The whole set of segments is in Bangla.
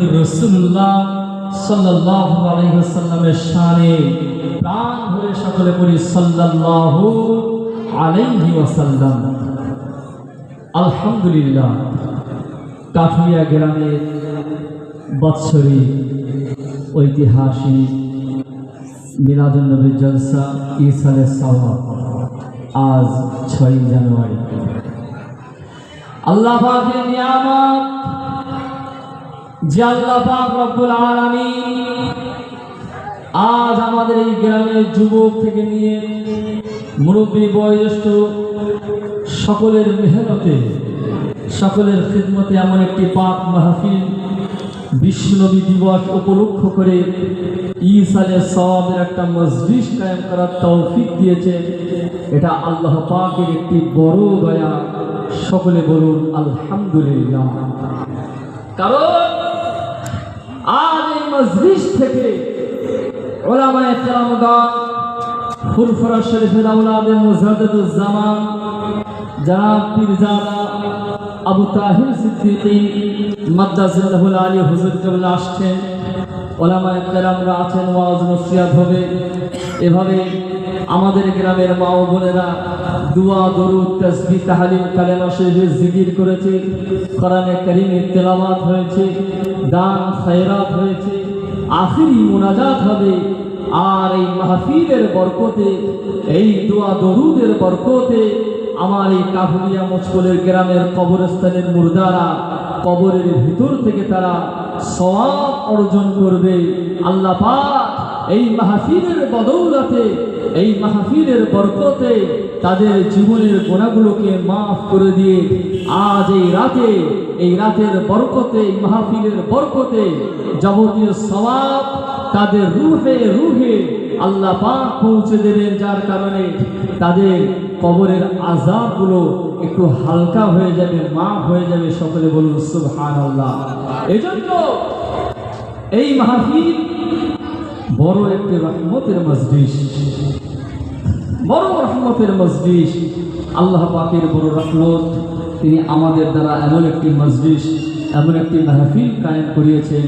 মুহাম্মদুর রাসূলুল্লাহ সাল্লাল্লাহু আলাইহি ওয়াসাল্লামের শানে প্রাণ ভরে সকলে পড়ি সাল্লাল্লাহু আলাইহি ওয়াসাল্লাম। আলহামদুলিল্লাহ, কাঠুরিয়া গ্রামের বাৎসরিক ঐতিহাসিক মিলাদুন নবীর জলসা ইসালে সওয়াব আজ 6 জানুয়ারি। আল্লাহ পাকের নিয়ামত যে আল্লাহ পাক রব্বুল আলামিন আজ আমাদের এই গ্রামের যুবক থেকে নিয়ে মুরব্বী বয়োজ্যেষ্ঠ সকলের মেহনতে সকলের খিদমতে এমন একটি পাক মাহফিল বিশ্বনবী দিবস উপলক্ষ করে ইসালে সওয়াবের একটা মজলিস কায়েম করার তৌফিক দিয়েছে। এটা আল্লাহ পাকের একটি বড় দয়া। সকলে বলুন আলহামদুলিল্লাহ। কারণ আজ এই মজলিস থেকে উলামায়ে কেরামগণ ফুরফুরা শরীফের আওলাদে মুজাদ্দিদুজ জামান জনাব পীরজাদা আবু তাহির সিদ্দিকী মাদ্দাসাহুল আলী হুজুর কেবল আসছেন, উলামায়ে কেরামরা আছেন, ওয়াজ নসিহত হবে। এভাবে আমাদের গ্রামের মা ও বোনেরা দুয়া দরুদ তাসবিহ তাহলিল কালেমা শরীফের জিকির করেছে, কোরআনে কারীমের তেলাওয়াত হয়েছে, দান খায়রাত হয়েছে, আখিরি মুনাজাত হবে। আর এই মাহফিলের বরকতে, এই দোয়া দরুদের বরকতে আমার এই কাহুলিয়া মচকলের গ্রামের কবরস্থানের মুর্দারা কবরের ভিতর থেকে তারা সওয়াব অর্জন করবে। আল্লাহ পাক এই মাহফিলের বদৌলতে, এই মাহফিলের বরকতে তাদের জীবনের গুনাহগুলোকে মাফ করে দিয়ে আজ এই রাতের বরকতে, এই মাহফিলের বরকতে যাবতীয় সওয়াব তাদের রুহে রুহে আল্লাহ পাক পৌঁছে দেবেন, যার কারণে তাদের কবরের আযাবগুলো একটু হালকা হয়ে যাবে, মাফ হয়ে যাবে। সকলে বলুন সুবহানাল্লাহ। এজন্য এই মাহফিল বড় একটি রহমতের মজলিস, বড় রহমতের মজলিস। আল্লাহ পাকের বড় রহমত, তিনি আমাদের দ্বারা এমন একটি মজলিস, এমন একটি মাহফিল কায়েম করিয়েছেন।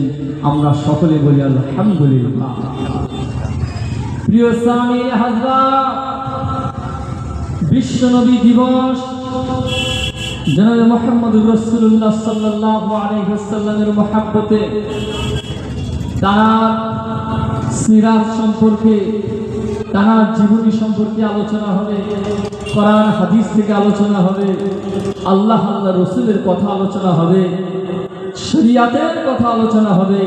আমরা সকলে বলি আলহামদুলিল্লাহ। প্রিয় সামিঈন হযরত, বিশ্বনবী দিবস জনাব মুহাম্মদুর রাসূলুল্লাহ সাল্লাল্লাহু আলাইহি ওয়াসাল্লামের মহব্বতে, তার সিরাত সম্পর্কে, তার জীবনী সম্পর্কে আলোচনা হবে, কোরআন হাদিস থেকে আলোচনা হবে, আল্লাহ রসুলের কথা আলোচনা হবে, শরিয়াতের কথা আলোচনা হবে।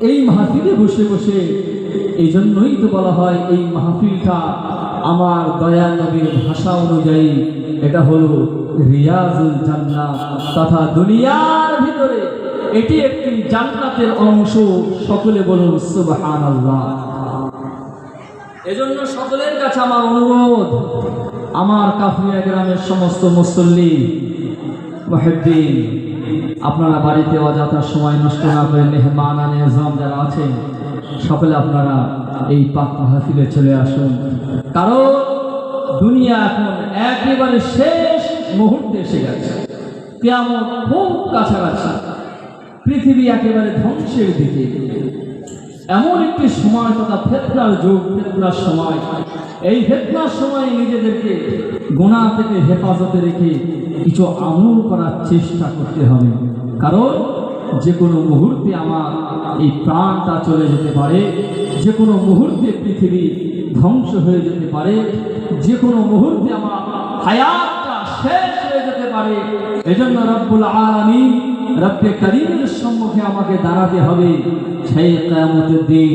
এই মাহফিলে বসে বসে, এই জন্যই তো বলা হয় এই মাহফিলটা আমার দয়াল নবীর ভাষা অনুযায়ী এটা হলো রিয়াজুল জান্নাত, তথা দুনিয়ার ভিতরে এটি একটি জান্নাতের অংশ। সকলে বলুন সুবহানাল্লাহ। এজন্য সকলের কাছে আমার অনুরোধ, আমার কাফরিয়া গ্রামের সমস্ত মুসল্লি মুহিব্বিন, আপনারা বাড়িতে অযথা সময় নষ্ট না করে মেহমানানে নিজাম যারা আছেন সকলে আপনারা এই পাক মাহফিলে চলে আসুন। কারণ দুনিয়া এখন একেবারে শেষ মুহূর্তে এসে গেছে, কিয়ামত খুব কাছাকাছি, পৃথিবী একেবারে ধ্বংসের দিকে। এমন একটি সময় তথা ফিতনার যুগ, ফিতনার সময়। এই ফিতনার সময় নিজেদেরকে গুনাহ থেকে হেফাজতে রেখে কিছু আমল করার চেষ্টা করতে হবে। কারণ যে কোনো মুহূর্তে আমার এই প্রাণটা চলে যেতে পারে, যে কোনো মুহূর্তে পৃথিবী ধ্বংস হয়ে যেতে পারে, যে কোনো মুহূর্তে আমার হায়াতটা শেষ হয়ে যেতে পারে। এজন্য রব্বুল আলামিন, রব্বে কারীমের সম্মুখে আমাকে দাঁড়াতে হবে। সেই কিয়ামতের দিন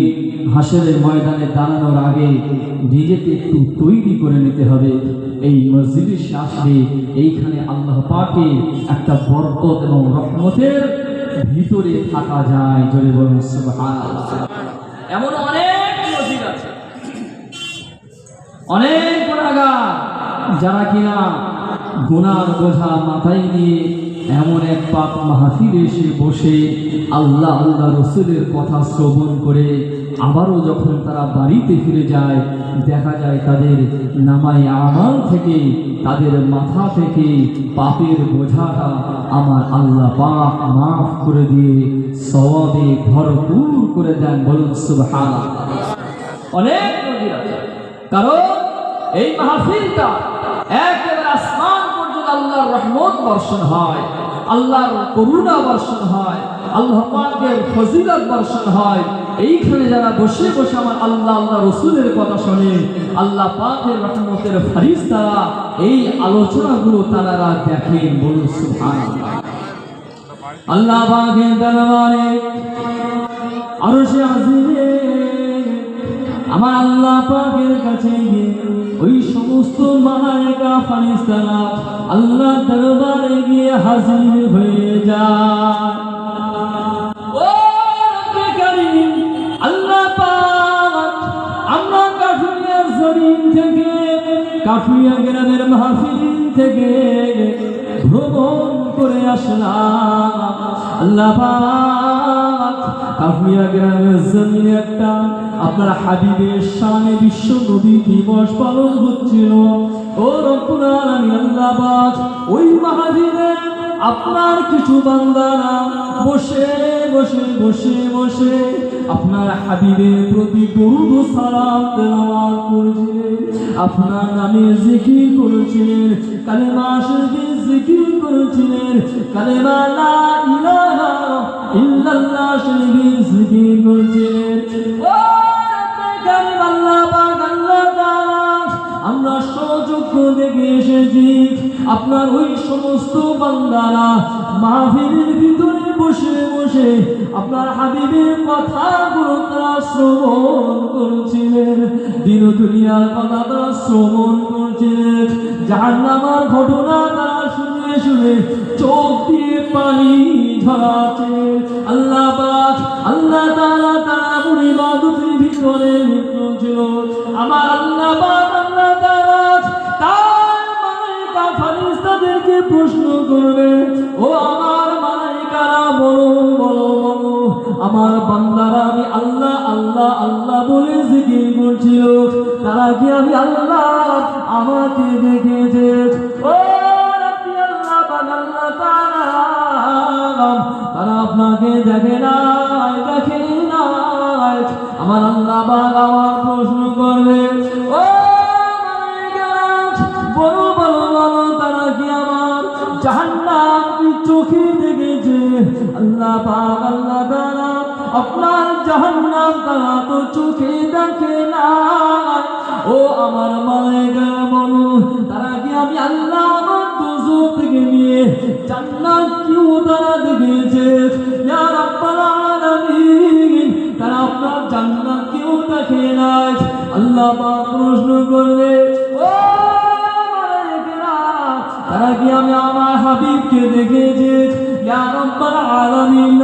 হাসরের ময়দানে দাঁড়ানোর আগে নিজেকে একটু তৈরি করে নিতে হবে। এই মজলিসে আসলে এইখানে আল্লাহ পাকের একটা বরকত এবং রহমতের ভিতরে থাকা যায়। জোরে বলুন সুবহানাল্লাহ। এমন অনেক মসজিদ আছে, অনেক গুনাহগার যারা কিনা গুনার বোঝা মাথায় নিয়ে এমন এক পাক মাহফিলে এসে বসে আল্লাহ রসুলের কথা শ্রবণ করে আবারও যখন তারা বাড়িতে ফিরে যায়, দেখা যায় তাদের নামায়ে আমাল থেকে, তাদের মাথা থেকে পাপের বোঝাটা আমার আল্লাহ পাক মাফ করে দিয়ে সওয়াবে ভরপুর করে দেন। বলুন সুবহানাল্লাহ। অনেক নজির আছে, কারণ এই মাহফিলটা একেবারে আসমান পর্যন্ত আল্লাহর রহমত বর্ষণ হয়, আল্লাহর করুণা বর্ষণ হয়, আল্লাহ পাকের ফজিলত বর্ষণ হয়। এইখানে যারা বসে বসে আমার আল্লাহ রসুলের কথা শোনে, আল্লাহ পাকের রহমতের ফেরেশতারা এই আলোচনাগুলো তারা দেখেন। বলুন সুবহানাল্লাহ। আল্লাহ পাকের দরবারে আরশে আজিমে আমার আল্লাহ পাকের কাছে গিয়ে ওই সমস্ত মালায়েকা ফেরেশতারা আল্লাহ দরবারে গিয়ে হাজির হয়ে যায়। ও রব্বে কারীম, আল্লাহ পাক, আমরা কাঠুরিয়া জমিন থেকে, কাঠুরিয়া গ্রামের মাহফিল থেকে ভ্রমণ করে আসলাম। আল্লাহ পাক কাঠুরিয়া গ্রামের জমিনে একটা আপনার হাবিবের শানে বিশ্ব নবী দিবস পালন হচ্ছিল। ও রব্বুল আলামিন, আল্লাহ পাক ওই মাহফিলে আপনার কিছু বান্দারা বসে বসে বসে বসে আপনার হাবিবের প্রতি দরুদ ও সালাম তেলাওয়াত করেছিলেন, আপনার নামে জিকির করেছিলেন, কালেমা শরীফে জিকির করেছিলেন, কালেমা লা ইলাহা ইল্লাল্লাহ শরীফে জিকির করেছিলেন। ও রব্বে কারীম, আল্লাহ পাক, আল্লাহ তাআলা, আমরা সযোগ্য দেখে এসেছি আপনার ওই সমস্ত বান্দারা মাহফিলের ভিতরে বসে বসে আপনার হাবিবের কথাগুলো তারা শ্রবণ করছিলেন, দিন দুনিয়ার কথা তারা শ্রবণ করছিলেন, জাহান্নামের ঘটনা তারা শুনে শুনে চোখ দিয়ে পানি ঝরাচ্ছে। আল্লাহ পাক, আল্লাহ তাআলা তারা ইবাদতের ভিতরে লিপ্ত ছিল। আমার আল্লাহ পাক, আল্লাহ তাআলা তার মালায়েকা ফেরেশতাদেরকে প্রশ্ন করবে, ও আমার মালায়েকারা, বলো বলো বলো, আমার বান্দারা আমি আল্লাহ আল্লাহ আল্লাহ বলে জিকির করছিল, তারা কি আমি আল্লাহ আমাকে দেখেছে? ও রাব্বি আল্লাহ পাক, আল্লাহ তাআলা, তারা আপনাকে দেখে নাই, দেখে নাই। আমার আল্লাহ পাক আমার প্রশ্ন করবে, ও মালায়েকারা, বলো বলো বলো, তারা কি আমার জাহান্নাম চোখে দেখেছে? আল্লাহ পাক, আল্লাহ তাআলা, আপনার জাহান্নাম তারা তো চোখে দেখে না। ও আমার মালায়েকারা, বলো, তারা কি আমি আল্লাহ আমার দোজখ থেকে নিয়ে জান্নাত কিও তারা দেখেছে? ইয়া রাব্বাল আলামিন, তারা আপনার জান্নাত কেউ দেখে নাই। আল্লাহ পাক প্রশ্ন করবে, ও মালায়েকারা, তারা কি আমি আমার হাবিবকে দেখেছে? ইয়া রাব্বাল আলামিন,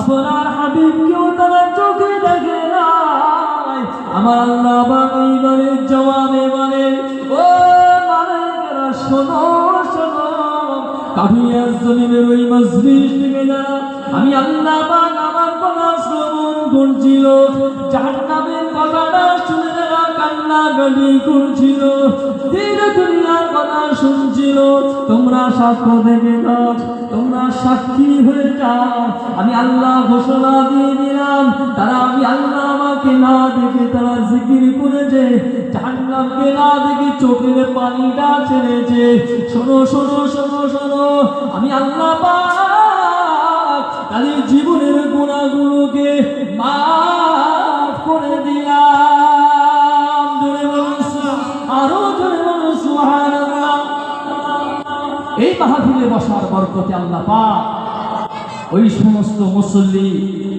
আপনার হাবিবকেও তারা চোখে দেখে নাই। আমার আল্লাহ পাক এইবারে জবাবে বলে, ও মালায়েকারা, শোনো শোনো, কাঠুরিয়া জমিনের ওই মজলিস থেকে যারা আমি আল্লাহ পাক আমার কথা শ্রবণ করছিল, জাহান্নামের কথাটা শুনে যারা কান্নাকাটি করছিল, দিন দুনিয়ার কথা শুনছিল, তোমরা সাক্ষ্য থেকে দাও, তোমরা সাক্ষী হয়ে যাও। আমি আল্লাহ ঘোষণা দিয়ে দিলাম, তারা আমি আল্লাহ আমাকে না দেখে তারা জিকির করেছে, জাহান্নামকে না দেখে চোখের পানিটা ছেড়েছে। শোনো শোনো শোনো শোনো, আমি আল্লাহ পাক তাদের জীবনের গুনাহগুলোকে মাফ করে দিলাম। জোরে বলুন, আরো জোরে বলুন সুবহানাল্লাহ। এই মাহফিলে বসার বরকতে আল্লাহ পাক ওই সমস্ত মুসল্লি,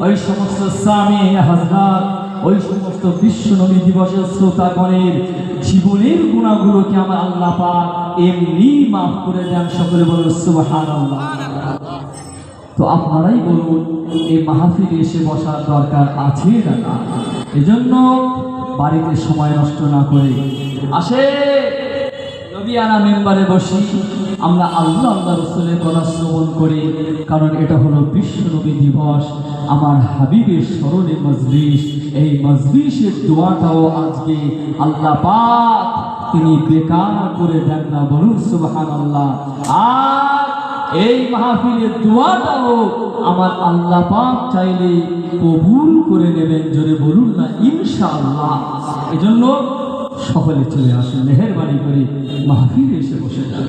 ওই সমস্ত সামি হযরত, ওই সমস্ত বিশ্ব নবী দিবসের শ্রোতাগণের জীবনের গুনাহগুলোকে আমার আল্লাহ পাক এমনি মাফ করে দেন। সকলে বলুন সুবহানাল্লাহ। তো আপনারাই বলুন, এই মাহফিলে এসে বসার দরকার আছে না? এজন্য বাড়িতে সময় নষ্ট না করে আসে নবিয়ানা মেম্বারে বসি, আমরা আল্লাহ রসুলের কথা শ্রবণ করি, কারণ এটা হলো বিশ্ব নবী দিবস। আমার হাবিবের স্মরণে মজলিস, এই মজলিসের দোয়াটাও আজকে আল্লাহ পাক তিনি বেকার করে দেন না, বলুন সুবহানাল্লাহ। আর এই মাহফিলের দোয়াটাও আমার আল্লাহ পাক চাইলে কবুল করে নেবেন, জোরে বলুন না ইনশাআল্লাহ। এজন্য সকলে চলে আসুন, মেহেরবানি করে মাহফিলে এসে বসে যান।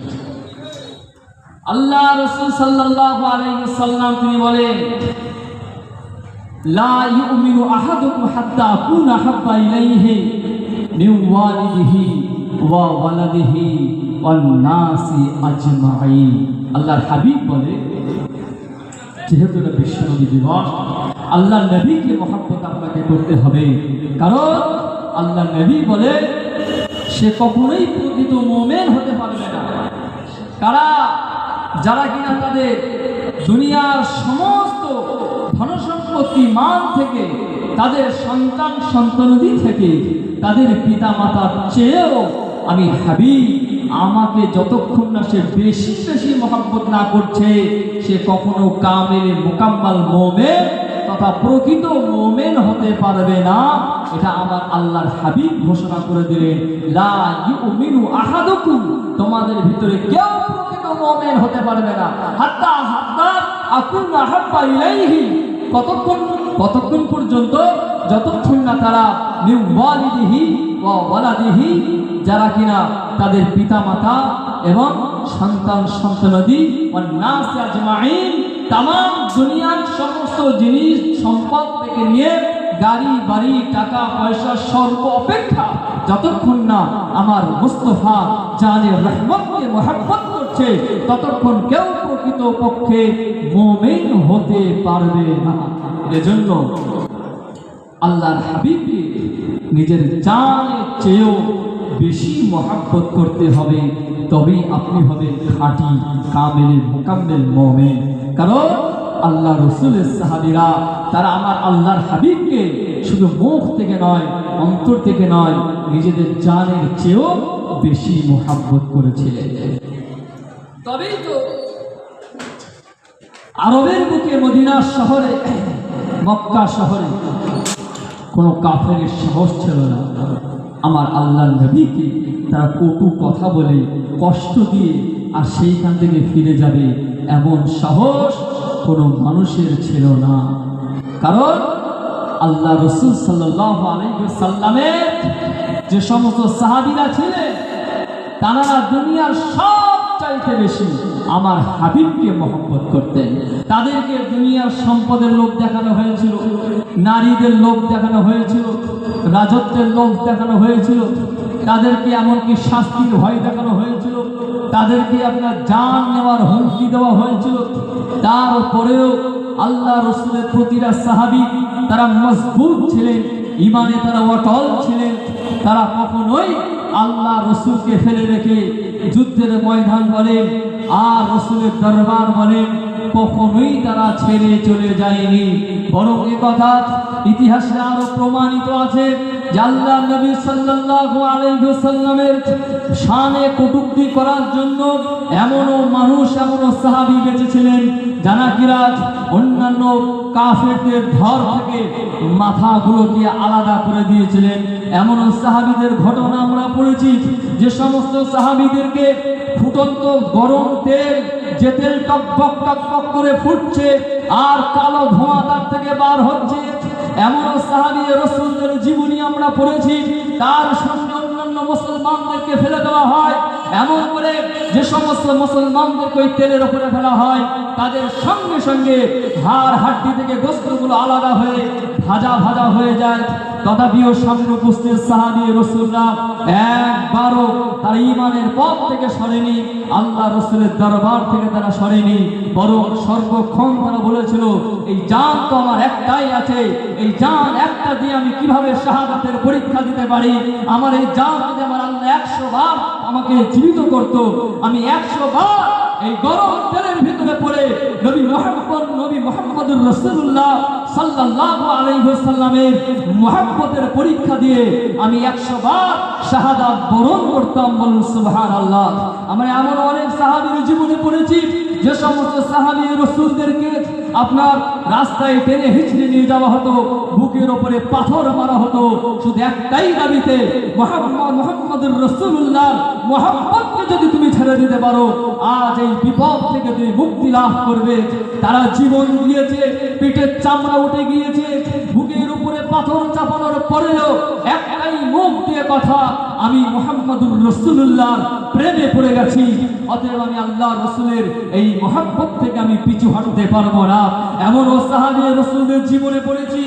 আল্লাহ রাসূল সাল্লাল্লাহু আলাইহি ওয়াসাল্লাম তিনি বলেন, লা ইউমিনু আহাদুকুম হাত্তা আকুনা হাব্বা ইলাইহি মিন ওয়ালিদিহি ওয়া ওয়ালাদিহি ওয়ান নাসি আজমাইন। আল্লাহর হাবিব বলে, যেহেতু এটা বিশ্বনবী দিবস, আল্লাহর নবীকে মহব্বত আপনাকে করতে হবে। কারণ আল্লাহর নবী বলে সে কখনোই প্রকৃত মুমিন হতে পারবে না কারা, যারা কিনা তাদের দুনিয়ার সমস্ত ধনসম্পত্তি মান থেকে, তাদের সন্তান সন্তানাদি থেকে, তাদের পিতা মাতার চেয়েও আমি হাবিব আমাকে যতক্ষণ না সে বেশি বেশি মহব্বত না করছে, সে কখনো কামেল মুকাম্মাল মুমিন তথা প্রকৃত মুমিন হতে পারবে না। এটা আমার আল্লাহর হাবিব ঘোষণা করে দিলেন, লা ইউমিনু আহাদুকুম, তোমাদের ভিতরে কেউ প্রকৃত মুমিন হতে পারবে না হাত্তা আকুনা হাব্বা ইলাইহি, কতক্ষণ পর্যন্ত, যতক্ষণ না তারা মিন ওয়ালিদিহি ওয়া ওয়ালাদিহি, যারা কিনা তাদের পিতা মাতা এবং সন্তান সন্তানাদি ওয়ান নাস আজমাইন, তামাম দুনিয়ার সমস্ত জিনিস সম্পদ থেকে নিয়ে গাড়ি বাড়ি টাকা পয়সা সর্ব অপেক্ষা যতক্ষণ না আমার মুস্তাফা জানে রহমতকে মহব্বত করছে, ততক্ষণ কেউ প্রকৃত পক্ষে মুমিন হতে পারবে না। এজন্য আল্লাহর হাবিবকে নিজের জানের চেয়েও বেশি মহব্বত করতে হবে, তবেই আপনি হবেন খাঁটি কামেল মুকাম্মেল মুমিন। কারণ আল্লাহ রসুলের সাহাবীরা তারা আমার আল্লাহর হাবিবকে শুধু মুখ থেকে নয়, অন্তর থেকে নয়, নিজেদের জানের চেয়েও বেশি মহব্বত করেছিলেন। তবেই তো আরবের বুকে মদিনা শহরে, মক্কা শহরে কোনো কাফেরের সাহস ছিল না আমার আল্লাহর নবীকে তারা কটু কথা বলে কষ্ট দিয়ে আর সেইখান থেকে ফিরে যাবে এমন সাহস কোনো মানুষের ছিল না। কারণ আল্লাহ রাসূল সাল্লাল্লাহু আলাইহি ওয়াসাল্লামের যে সমস্ত সাহাবীরা ছিলেন, তারা দুনিয়ার সব চাইতে বেশি আমার হাবিবকে মহব্বত করতেন। তাদেরকে দুনিয়ার সম্পদের লোভ দেখানো হয়েছিল, নারীদের লোভ দেখানো হয়েছিল, রাজত্বের লোভ দেখানো হয়েছিল, তাদেরকে এমনকি শাস্তির ভয় দেখানো হয়েছিল, তাদেরকে আপনার জান নেওয়ার হুমকি দেওয়া হয়েছিল। তারপরেও আল্লাহ রসুলের প্রতিটা সাহাবী তারা মজবুত ছিলেন, ইমানে তারা অটল ছিলেন, তারা কখনোই আল্লাহ রসুলকে ফেলে রেখে যুদ্ধের ময়দান বলেন আর রসুলের দরবার বলেন কখনোই তারা ছেড়ে চলে যায়নি। বরং এ কথা ইতিহাসে আরো প্রমাণিত আছে যে আল্লাহ নবী সাল্লাল্লাহু আলাইহি ওয়াসাল্লামের শানে কটূক্তি করার জন্য এমনও মানুষ, এমনও সাহাবী বেঁচেছিলেন যারা কিরা অন্যান্য কাফেরদের ধর থেকে মাথাগুলোকে আলাদা করে দিয়েছিলেন। এমনও সাহাবীদের ঘটনা আমরা পড়েছি যে সমস্ত সাহাবীদেরকে ফুটন্ত গরম তেল, যে তেল টকবক টকবক করে ফুটছে আর কালো ধোঁয়া তার থেকে বার হচ্ছে, এমনও সাহাবী রাসূলের জীবনী আমরা পড়েছি তার সঙ্গে অন্যান্য মুসলমানদেরকে ফেলে দেওয়া হয়। এমন করে যে সমস্ত মুসলমানদেরকে ওই তেলের উপরে ফেলা হয় তাদের সঙ্গে সঙ্গে হাড় হাড্ডি থেকে গোশতগুলো আলাদা হয়ে ভাজা ভাজা হয়ে যায়। তথাপিও সামনে উপস্থিত সাহাবী রাসূলরা একবারও তার ঈমানের পথ থেকে সরেনি, আল্লাহ রাসূলের দরবার থেকে তারা সরেনি, বরং সর্বক্ষণ তারা বলেছিল এই জান তো আমার একটাই আছে, এই জান একটা দিয়ে আমি কিভাবে শাহাদাতের পরীক্ষা দিতে পারি। আমার এই জান যদি আমার আল্লাহ 100 বার আমাকে জীবিত করত, আমি 100 বার এই গরম তেলের ভিতরে পড়ে নবী মুহাম্মদুর রাসূলুল্লাহ সাল্লাল্লাহু আলাইহি ওয়াসাল্লামের মুহাব্বতের পরীক্ষা দিয়ে আমি 100 বার শাহাদাত বরণ করতাম। বলুন সুবহানাল্লাহ। আমরা এমন অনেক সাহাবীর জীবনে পড়েছি যে সমস্ত সাহাবী রাসূলদেরকে আপনার রাস্তায় টেনে হিঁচড়ে নিয়ে যাওয়া হতো, বুকের উপরে পাথর মারা হতো, শুধু একটাই দাবিতে, মুহাম্মদুর রাসূলুল্লাহ মুহাব্বতকে যদি তুমি ছেড়ে দিতে পারো আজ এই বিপদ থেকে তুমি মুক্তি লাভ করবে। তারা জীবন দিয়েছে, পেটের চামড়া উঠে গিয়েছে, বুকের উপরে পাথর চাপানোর পরেও একটাই মুখ দিয়ে কথা, আমি মুহাম্মদুর রাসূলুল্লাহর প্রেমে পড়ে গেছি, অতএব আমি আল্লাহর রাসূলের এই মুহাব্বত থেকে আমি পিছু হটতে পারবো না। এমনও সাহাবী রাসূলের জীবনে পড়েছি,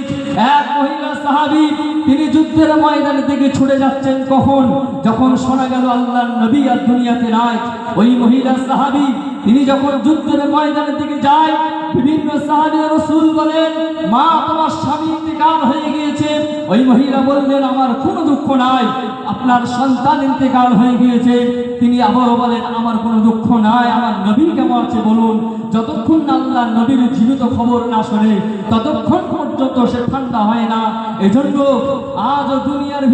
এক মহিলা সাহাবী তিনি যুদ্ধের ময়দানে থেকে ছুটে যাচ্ছেন, কখন? যখন শোনা গেল আল্লাহর নবী আর দুনিয়াতে নাই। ওই মহিলা সাহাবী তিনি যখন যুদ্ধের ময়দানে থেকে যায়, বিভিন্ন সাহাবী রাসূল বলেন, মা তোমার স্বামী ইন্তেকাল হয়ে গিয়েছে। ওই মহিলা বললেন, আমার কোনো দুঃখ নাই, আপনার সন্তান ইন্তেকাল হয়ে গিয়েছে। তিনি আবারও বলেন, আমার কোনো দুঃখ নাই, আমার নবী কেমন আছে বলুন। যতক্ষণ না আল্লাহর নবীর জীবিত খবর না শোনে ততক্ষণ পর্যন্ত সে ঠান্ডা হয় না। এজন্য আজও দুনিয়ার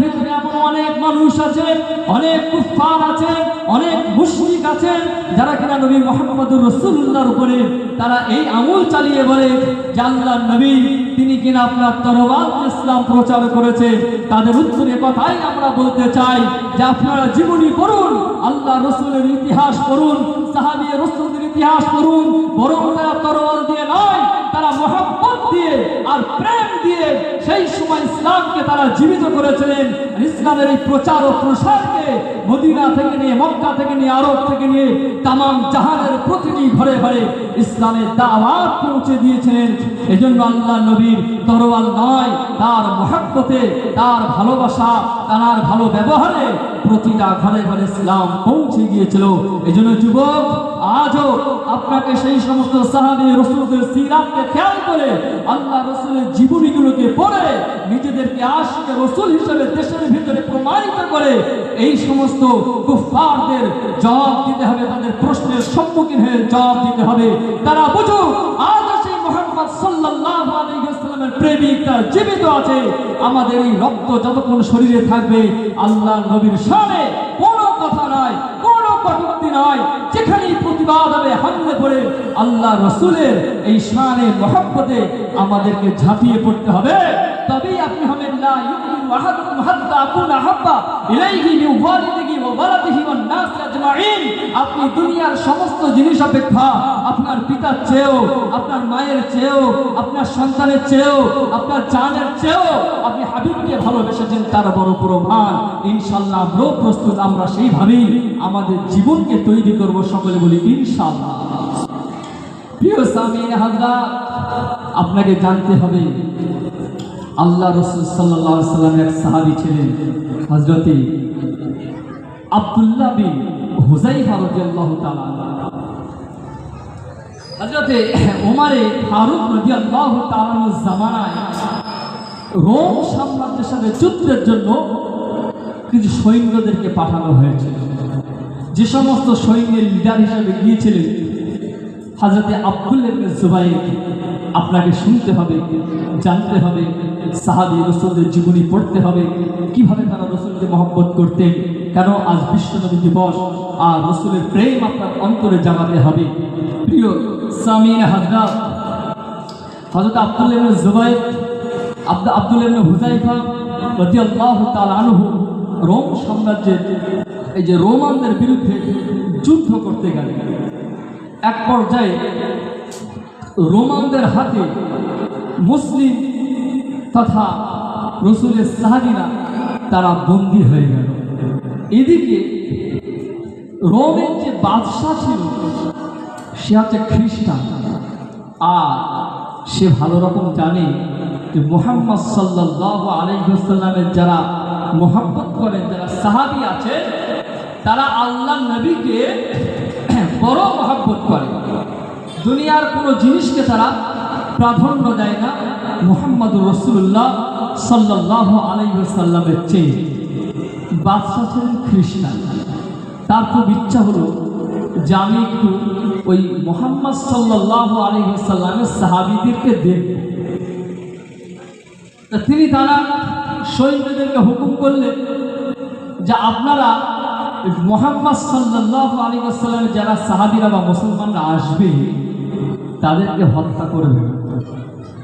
ভিতরে এমন অনেক মানুষ আছে, অনেক কুফফার আছে, অনেক মুশরিক আছে, যারা কিনা নবী মুহাম্মদুর রাসূলুল্লাহর উপরে তারা এই আমল চালিয়ে বলে যে আল্লাহর নবী তিনি কিনা আপনার তরবাল ইসলাম প্রচার করেছে। তাদের উত্তরে কথাই আমরা বলতে চাই যে আপনারা জীবনী পড়ুন, আল্লাহ রাসূলের ইতিহাস পড়ুন, সাহাবী রাসূলদের ইতিহাস পড়ুন। বরং তারা তরবাল দিয়ে নয়, তারা মুহাব্বত দিয়ে আর প্রেম দিয়ে সেই সময় ইসলামকে তারা জীবিত করেছিলেন। ইসলামের এই প্রচার ও প্রসারকে মদিনা থেকে নিয়ে, মক্কা থেকে নিয়ে, আরব থেকে নিয়ে তামাম জাহানের প্রতিটি ঘরে ঘরে ইসলামের দাওয়াত পৌঁছে দিয়েছিলেন। এজন্য আল্লাহ নবীর তরবাল নয়, তার মুহাব্বতে, তার ভালোবাসা, তার ভালো ব্যবহারে প্রতিটা ঘরে ঘরে ইসলাম পৌঁছে গিয়েছিল। এজন্য যুবক, আজও আপনাকে সেই সমস্ত সাহাবী রাসূলদের সিরাতকে খেয়াল করে আল্লাহ রাসূলের জীবনীগুলোকে পড়ে নিজেদেরকে আশিক রাসূল হিসেবে দেশের ভিতরে প্রমাণিত করে এই সমস্ত কুফফারদের জবাব দিতে হবে, তাদের প্রশ্নের সম্মুখীন হয়ে জবাব দিতে হবে। তারা বুঝুক আজ সেই মুহাম্মদ সাল্লাল্লাহু আলাইহি ওয়াসাল্লামের প্রেমিক তার জীবিত আছে। আমাদের এই রক্ত যতক্ষণ শরীরে থাকবে আল্লাহর নবীর শানে কোনো কথা নাই, কোনো কটূক্তি নয়। যেখানেই প্রতিবাদ হবে হামলে পড়ে আল্লাহ রাসূলের এই শানে মুহাব্বতে আমাদেরকে ঝাঁপিয়ে পড়তে হবে। তবেই আপনি হবেন লা ইউমিনু আহাদুকুম হাত্তা আকুনা হাব্বা ইলাইহি মিন ওয়ালিদিহি ওয়া ওয়ালাদিহি ওয়ান নাস আজমাইন। আপনি দুনিয়ার সমস্ত জিনিস অপেক্ষা, আপনার পিতার চেয়েও, আপনার মায়ের চেয়েও, আপনার সন্তানের চেয়েও, আপনার জানের চেয়েও আপনি হাবিবকে ভালোবেসেছেন, তার বড় প্রমাণ। ইনশাআল্লাহ আমরাও প্রস্তুত, আমরা সেইভাবেই আমাদের জীবনকে তৈরি করব। সকলে বলি ইনশাআল্লাহ। প্রিয় সামিন হযরত, আপনাকে জানতে হবে আল্লাহ রাসূল সাল্লাল্লাহু আলাইহি ওয়াসাল্লাম এক সাহাবী ছিলেন, হযরত আব্দুল্লাহ বিন হুযাইফা রাদিয়াল্লাহু তাআলা। হযরত ওমর ফারুক রাদিয়াল্লাহু তাআলার জামানায় রোম সাম্রাজ্যের সাথে যুদ্ধের জন্য কিছু সৈন্যদেরকে পাঠানো হয়েছিল। যে সমস্ত সৈন্যের লিডার হিসেবে গিয়েছিলেন হযরত আব্দুল্লাহ ইবনে জুবাইর। আপনাকে শুনতে হবে, জানতে হবে, সাহাবী রাসূলদের জীবনী পড়তে হবে, কিভাবে তারা রাসূলকে মহব্বত করতেন, কেন আজ বিশ্ব নবী দিবস, আর রাসূলের প্রেম আপনার অন্তরে জাগাতে হবে। প্রিয় সামিন হযরত, হযরত আব্দুল্লাহ ইবনে জুবাইর, আব্দুল্লাহ ইবনে হুযাইফা রাদিয়াল্লাহু তাআলা আনহু রোম সাম্রাজ্যের এই যে রোমানদের বিরুদ্ধে যুদ্ধ করতে গেলেন। এক পর্যায়ে রোমানদের হাতে মুসলিম তথা রাসূলের সাহাবীরা তারা বন্দী হয়ে গেল। এদিকে রোমের যে বাদশাহ ছিল সে হচ্ছে খ্রিস্টান, আর সে ভালো রকম জানে যে মুহাম্মদ সাল্লাল্লাহু আলাইহি ওয়াসাল্লামের যারা মুহাব্বত করেন, যারা সাহাবী আছে, তারা আল্লাহর নবীকে বড় মুহাব্বত করে। দুনিয়ার কোনো জিনিসকে তারা প্রাধান্য দেয় না মুহাম্মদুর রাসূলুল্লাহ সাল্লাল্লাহু আলাইহি ওয়াসাল্লামের চেয়ে। বাদশাহ ছিলেন খ্রিস্টান, তার খুব ইচ্ছা হলো যে আমি একটু ওই মুহাম্মদ সাল্লাল্লাহু আলাইহি ওয়াসাল্লামের সাহাবীদেরকে দেখব। তারা সৈন্যদেরকে হুকুম করলেন যে আপনারা মুহাম্মদ সাল্লাল্লাহু আলাইহি ওয়াসাল্লামের যারা সাহাবীরা বা মুসলমানরা আসবে তাদেরকে হত্যা করবেন,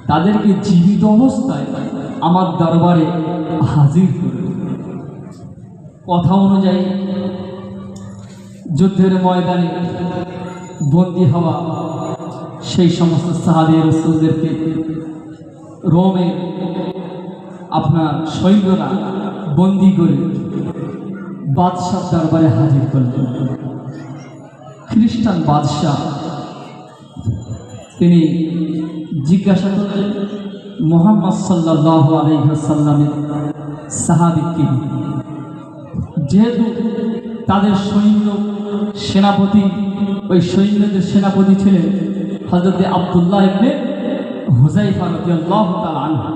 তাদেরকে জীবিত অবস্থায় আমার দরবারে হাজির করবে। কথা অনুযায়ী যুদ্ধের ময়দানে বন্দী হওয়া সেই সমস্ত সাহাবী রাসূলদেরকে রোমে আপনার সৈন্যরা বন্দী করে বাদশার দরবারে হাজির করলেন। খ্রিস্টান বাদশাহ তিনি জিজ্ঞাসা করলেন মুহাম্মদ সাল্লাল্লাহু আলাইহি ওয়াসাল্লামের সাহাবী কে? যেহেতু তাদের সৈন্য সেনাপতি, ওই সৈন্যদের সেনাপতি ছিলেন হযরত আব্দুল্লাহ ইবনে হুযায়ফা রাদিয়াল্লাহু তাআলা আনহু,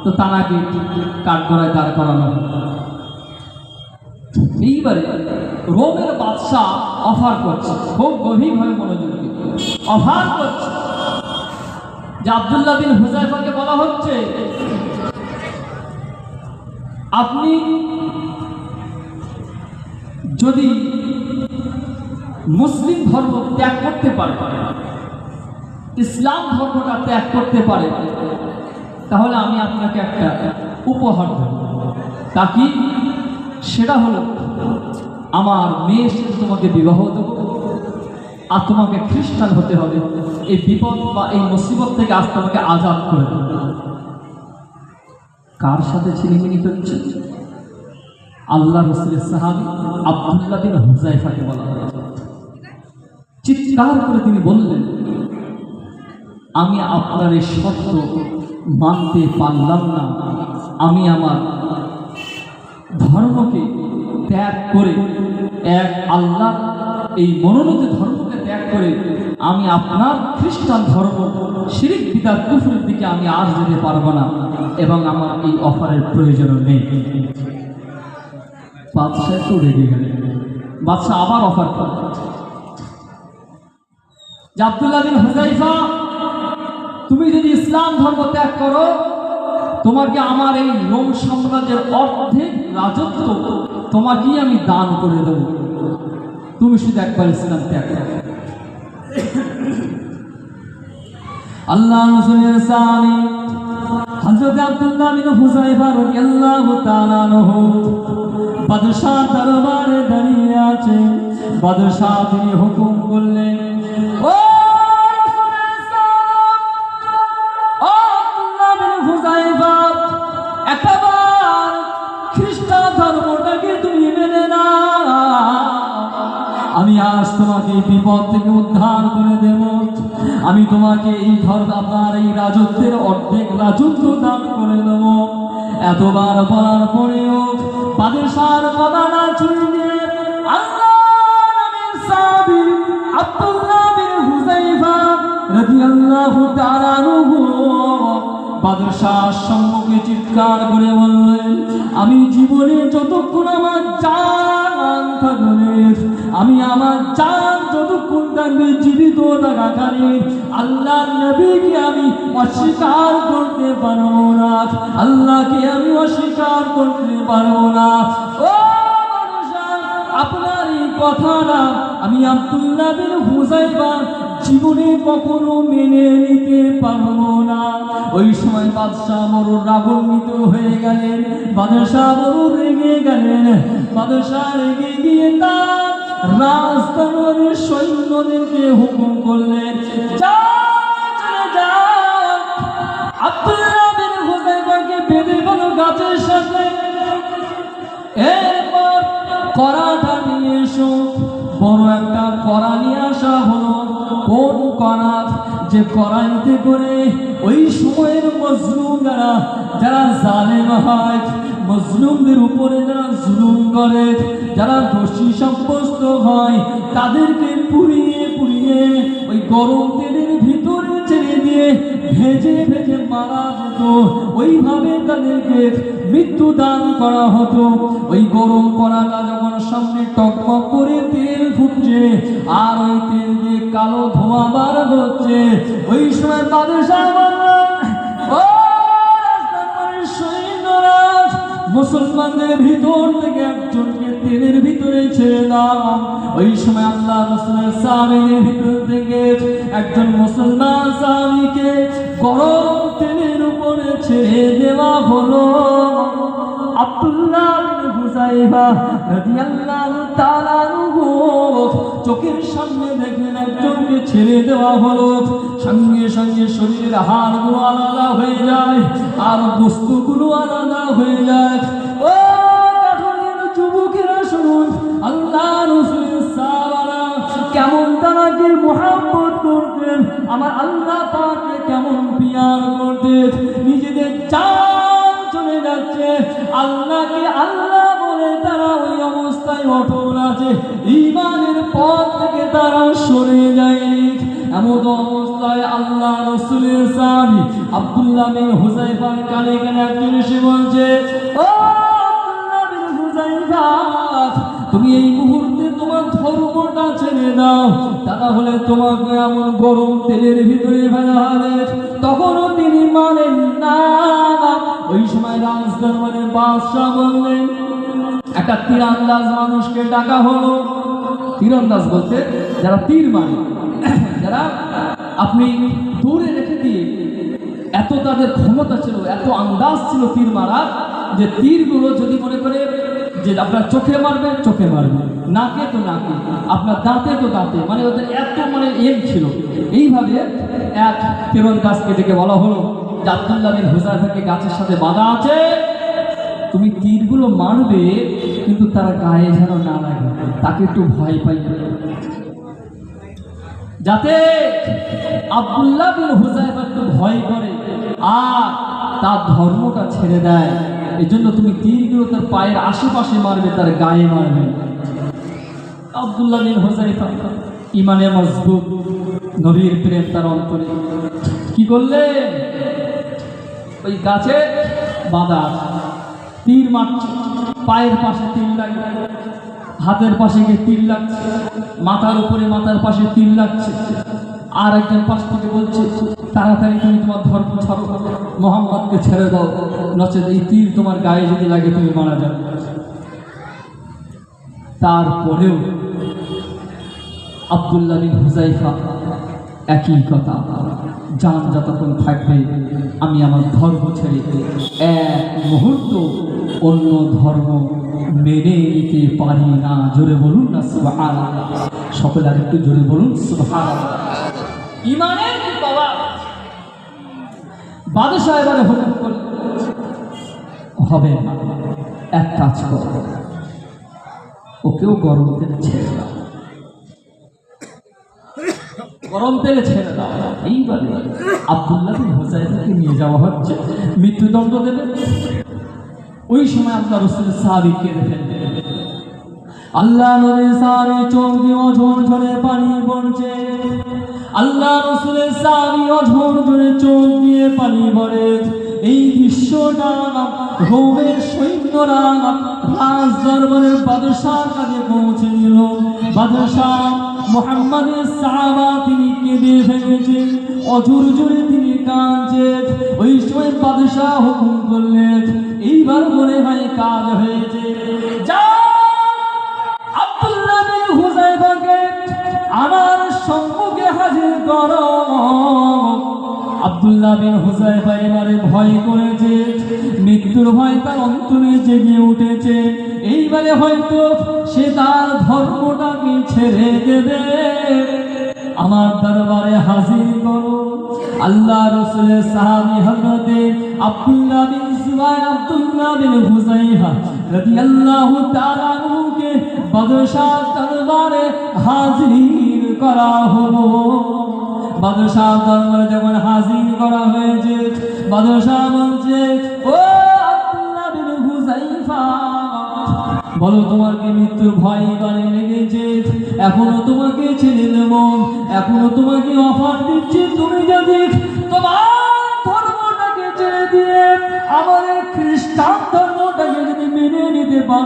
তো তাকে কাঠগড়ায় দাঁড় করানো। এইবারে রোমের বাদশাহ অফার করছে, খুব গভীরভাবে মনোযোগ দিয়ে অফার করছে যে আব্দুল্লাহ বিন হুযায়ফাকে বলা হচ্ছে আপনি যদি মুসলিম ধর্ম ত্যাগ করতে পারে, ইসলাম ধর্মটা ত্যাগ করতে পারে, তাহলে আমি আপনাকে একটা উপহার দেব। তা কি? সেটা হলো আমার মেয়ের সাথে তোমাকে বিবাহ দেব, আর তোমাকে খ্রিস্টান হতে হবে। এই বিপদ বা এই মুসিবত থেকে আজ তোমাকে আজাদ করে দেব। কার সাথে ছিনিমিনি করছে? আল্লাহ রাসূলের সাহাবী আব্দুল্লাহ বিন হুযায়ফাকে বলা হয়। চিৎকার করে তিনি বললেন, আমি আপনার এই শর্ত মানতে পারলাম না। আমি আমার ধর্মকে ত্যাগ করে, এক আল্লাহ এই মনোনীত ধর্মকে ত্যাগ করে আমি আপনার খ্রিস্টান ধর্ম শিরক বিদআত কুফরের দিকে আমি আর যেতে পারবো না, এবং আমার এই অফারের প্রয়োজনও নেই। বাদশাহ তো রেগে গেলেন। বাদশাহ আবার অফার করলেন যে আব্দুল্লাহ বিন হুযায়ফা, তুমি যদি ইসলাম ধর্ম ত্যাগ করো, তোমাকে আমার এই রোম সাম্রাজ্যের অর্ধেক রাজত্ব তোমাকেই আমি দান করে দেব, তুমি শুধু একবার ইসলাম ত্যাগ করো। আল্লাহ রাসূলের সাহাবী হযরত আব্দুল্লাহ বিন হুযায়ফা রাদিয়াল্লাহু তাআলা আনহু বাদশাহ দরবারে দাঁড়িয়ে আছে। বাদশাহ তিনি হুকুম করলেন, ও আব্দুল্লাহ বিন হুযায়ফা, একবার খ্রিস্টান ধর্মটাকে তুমি মেনে নাও, আমি আজ তোমাকে এই বিপদ থেকে উদ্ধার করে দেব। আমি তোমাকে এই ধর্ম, আপনার এই রাজত্বের অর্ধেক রাজত্ব দান করে দেব। এতবার বলার পরেও বাদশার কথা না শুনে আল্লাহর নবীর সাহাবী আব্দুল্লাহ বিন হুযায়ফা রাদিয়াল্লাহু তাআলা আনহু বাদশার সম্মুখে চিৎকার করে বললেন, আমি জীবনে যতক্ষণ আমার জান থাকবে, আমি আমার জান যতক্ষণ থাকবে জীবিত থাকাকালীন আল্লাহর নবীকে আমি অস্বীকার করতে পারবো না, আল্লাহকে আমি অস্বীকার করতে পারবো না। ও বাদশাহ, আপনার এই কথাটা আমি আব্দুল্লাহ বিন হুযায়ফা জীবনে কখনো মেনে নিতে পারবো না। ওই সময় বাদশাহ বড় রাগান্বিত হয়ে গেলেন, বাদশাহ বড় রেগে গেলেন। বাদশাহ রেগে গিয়ে তার রাজদরবারের সৈন্যদেরকে হুকুম করলেন, আব্দুল্লাহ বিন হুযায়ফাকে বেঁধে ফেলো গাছের সাথে, এরপর কড়াটা নিয়ে এসো। বড় একটা কড়া নিয়ে আসা হলো। কোন কড়া? যে কড়াইতে করে ওই সময়ের মজলুম যারা জালেম হয়, মজলুমদের উপরে যারা জুলুম করে, যারা দোষী সাব্যস্ত হয়, তাদেরকে পুড়িয়ে পুড়িয়ে ওই গরম তেলের ভিতরে ছেড়ে দিয়ে ভেজে ভেজে মারা যেত, ওইভাবে তাদেরকে মৃত্যু দান করা হতো। ওই গরম কড়াটা যখন সামনে টকবক করে তেল ফুটছে আর ওই তেল দিয়ে কালো ধোঁয়া বার হচ্ছে, ওই সময় বাদশাহ বললেন, ও রাজকুমারী সৈন্যরা, মুসলমানদের ভিতর থেকে একজনকে তেলের ভিতরে ছেড়ে দাও। ওই সময় আল্লাহ রাসূলের সাহাবীদের ভিতর থেকে একজন মুসলমান সাহাবীকে গরম তেলের উপরে ছেড়ে দেওয়া হলো। আব্দুল্লাহ বিন হুযায়ফা রাদিয়াল্লাহু তাআলা আনহু চোখের সামনে দেখলেন একজনকে ছেড়ে দেওয়া হলো, সঙ্গে সঙ্গে শরীরের হাড়গুলো আলাদা হয়ে যায় আর বস্তুগুলো আলাদা হয়ে যায়। ও কাঠুরের যুবকেরা শুনুন, আল্লাহ রাসূলের সাহাবারা কেমন তারাকে মুহাব্বত করতেন, আমার আল্লাহ পাককে কেমন পিয়ার করতেন। নিজেদের জান চলে যাচ্ছে, আল্লাহকে আল্লাহ বলে তারা ওই অবস্থায় অটল আছে, ঈমানের পথ থেকে তারা সরে যায়নি। এমন অবস্থায় আল্লাহ রাসূলের সাহাবী আব্দুল্লাহ বিন হুযায়ফার কানে কানে একজন এসে বলছে, ও আব্দুল্লাহ বিন হুযায়ফা, তুমি এই মুহূর্তে তোমার ধর্মটা ছেড়ে দাও, তা না হলে তোমাকে এমন গরম তেলের ভিতরে ফেলা হবে। তখনও তিনি মানেন না। ওই সময় রাজদরবারের বাদশাহ বললেন, একটা তীরন্দাজ মানুষকে ডাকা হলো। তীরন্দাজ বলতে যারা তীর মারে, যারা আপনি দূরে রেখে দিয়ে, এত তাদের ক্ষমতা ছিল, এত আন্দাজ ছিল তীর মারার, যে তীরগুলো যদি মনে করে যে আপনার চোখে মারবেন চোখে মারবেন, নাকে তো নাকে, আপনার দাঁতে তো দাঁতে, মানে ওদের এত মানে এম ছিল। এইভাবে এক তীরন্দাজকে ডেকে বলা হলো যে আব্দুল্লাহ বিন হুযায়ফাকে গাছের সাথে বাঁধা আছে, তুমি তীরগুলো মারবে কিন্তু তার গায়ে যেন না লাগে, তাকে একটু ভয় পাই, যাতে আব্দুল্লাহ বিন হুযায়ফা একটু ভয় করে আর তার ধর্মটা ছেড়ে দেয়। এই জন্য তুমি তীরগুলো তার পায়ের আশেপাশে মারবে, তার গায়ে মারবে। আব্দুল্লাহ বিন হুযায়ফা ইমানে মজবুত, নবীর প্রেম তার অন্তরে, কি করলেন, ওই গাছে বাঁধা আছে, তীর মারছে, পায়ের পাশে তীর লাগছে, হাতের পাশে গিয়ে তীর লাগছে, মাথার উপরে মাথার পাশে তীর লাগছে। আর একজন পাশ থেকে বলছে, তাড়াতাড়ি তুমি তোমার ধর্ম ছাড়ো, মুহাম্মদকে ছেড়ে দাও, নচেত এই তীর তোমার গায়ে যদি লাগে তুমি মারা যাবে। তারপরেও আব্দুল্লাহ বিন হুযায়ফা একই কথা, জান যতক্ষণ থাকবে আমি আমার ধর্ম ছেড়ে এক মুহূর্ত অন্য ধর্ম মেনে নিতে পারি না। জোরে বলুন না সুবহানাল্লাহ, সকলে আর একটু জোরে বলুন সুবহানাল্লাহ। ইমানের কি পাওয়ার! বাদশাহ এবারে হুকুম করল, হবে না, এক কাজ কর, ওকেও গরম তেলে ছেড়ে দাও, গরম তেলে ছেড়ে দাও। এইবারে আব্দুল্লাহ বিন হুযায়ফাকে নিয়ে যাওয়া হচ্ছে, মৃত্যুদণ্ড দেবে। ওই সময় আল্লাহ রাসূলের সাহাবী কেঁদে ফেললেন। আল্লাহ নবীর সাহাবীর চোখ দিয়ে অঝর ঝরে পানি পড়ছে। আল্লাহ রাসূলের সাহাবী অঝর ঝরে চোখ দিয়ে পানি পড়ে। এই দৃশ্যটা রোমের সৈন্যরা রাজ দরবারের বাদশার কাছে পৌঁছে দিল। বাদশাহ মুহাম্মাদের সাহাবা তিনি কেঁদে ফেলেছেন, অঝর ঝরে তিনি কাঁদছেন। ওই সময় বাদশাহ হুকুম করলেন, এইবার মনে হয় কাজ হয়েছে, যা আব্দুল্লাহ বিন হুযায়ফাকে আমার সম্মুখে হাজির করো। আব্দুল্লাহ বিন হুযায়ফা এবারে ভয় করেছে, মৃত্যুর ভয় তার অন্তরে জেগে উঠেছে। এইবারে হয়তো সে তার ধর্মটাকে ছেড়ে দেবে। আমার দরবারে হাজির করো। আল্লাহ রাসূলের সাহাবী হযরতে আব্দুল্লাহ বিন হুযায়ফা রাদিয়াল্লাহু তাআলা আনহুকে বাদশাহ দরবারে হাজির করা হলো। বাদশাহ দরবারে যখন হাজির করা হয়েছে, বাদশাহ বলছে, ও আব্দুল্লাহ বিন হুযায়ফা, বলো তোমার কি মৃত্যুর ভয় এবারে লেগেছে? এখনো তোমাকে ছেড়ে দেব, এখনো তোমাকে অফার দিচ্ছি, তুমি যদি তোমার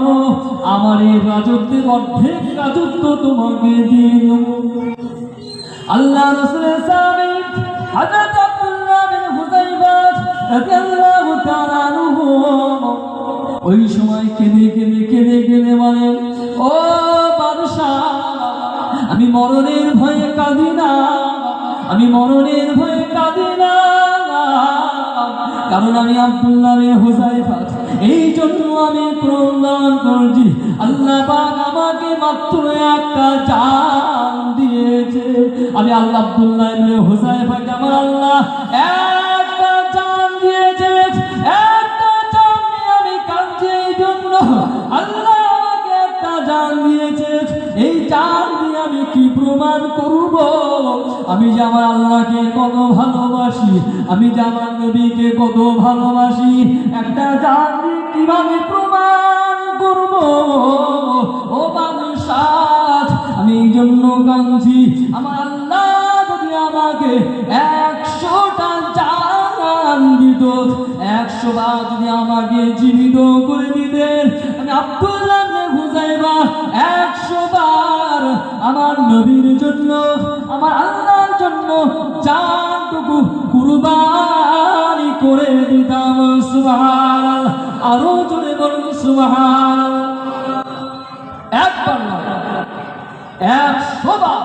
বলো আমার এই রাজত্বের অর্ধেক রাজত্ব তোমাকে দিয়ে দেব। আল্লাহ রাসূলের সাহাবী হযরত আব্দুল্লাহ বিন হুযায়ফা রাদিয়াল্লাহু তাআলা আনহু ওই সময় কেঁদে বলেন, ও বাদশাহ, আমি মরণের ভয়ে কাঁদি না, আমি মরণের ভয়ে কাঁদি না, কারণ আমি আব্দুল্লাহ বিন হুযায়ফা, এই জন্য আমি প্রমাণ করছি আল্লাহ পাক আমাকে মাত্র একটা জান দিয়েছে। আমি আল্লাহ আব্দুল্লাহ বিন হুযায়ফাকে আমার আল্লাহ একটা জান দিয়েছে, একটা জান নিয়ে আমি কাঁদছি। এই জন্য আল্লাহ আমাকে একটা জান দিয়েছে, এই জান দিয়ে আমি কি প্রমাণ করব আমি যে আমার আল্লাহকে কত ভালোবাসি, আমি যে আমার নবীকে কত ভালোবাসি, একটা জান দিয়ে কিভাবে প্রমাণ করব ও বাদশাহ। আমি এই জন্য কাঁদছি, আমার আল্লাহ যদি আমাকে 100টা জান দিত, 100 বার যদি আমাকে জীবিত করে দিতেন, আমি আব্দুল্লাহ বিন হুযায়ফা 100 বার আমার নবীর জন্য, আমার আল্লাহর জন্য জানটুকু কুরবানি করে দিতাম। সুবহানাল্লাহ, আরো জোরে বলুন সুবহানাল্লাহ। একবার না, 100 বার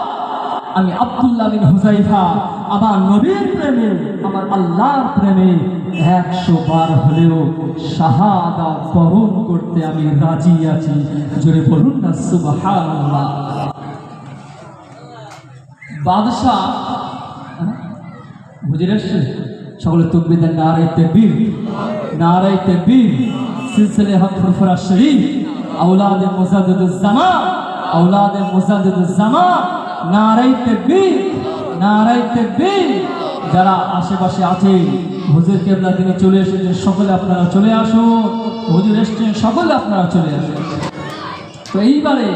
আমি আব্দুল্লাহ বিন হুযায়ফা আমার নবীর প্রেমে, আমার আল্লাহর প্রেমে 100 বার হলেও শাহাদাত বরণ করতে আমি রাজি আছি। জোরে বলুন না সুবহানাল্লাহ। বাদশাহ বুঝে আসছে, সকলে তাকবীর দেন, নারায়ে তাকবীর, নারায়ে তাকবীর। সিলসিলে হক ফুরফুরা শরীফ, আওলাদে মুজাদ্দিদুজ জামান, আওলাদে মুজাদ্দিদুজ জামান, নারায়ে তাকবীর, নারায়ে তাকবীর। যারা আশেপাশে আছে, হুজুর কেবলা তিনি চলে এসেছেন, সকলে আপনারা চলে আসুন। হুজুর এসেছেন, সকলে আপনারা চলে আসুন। তো এইবারে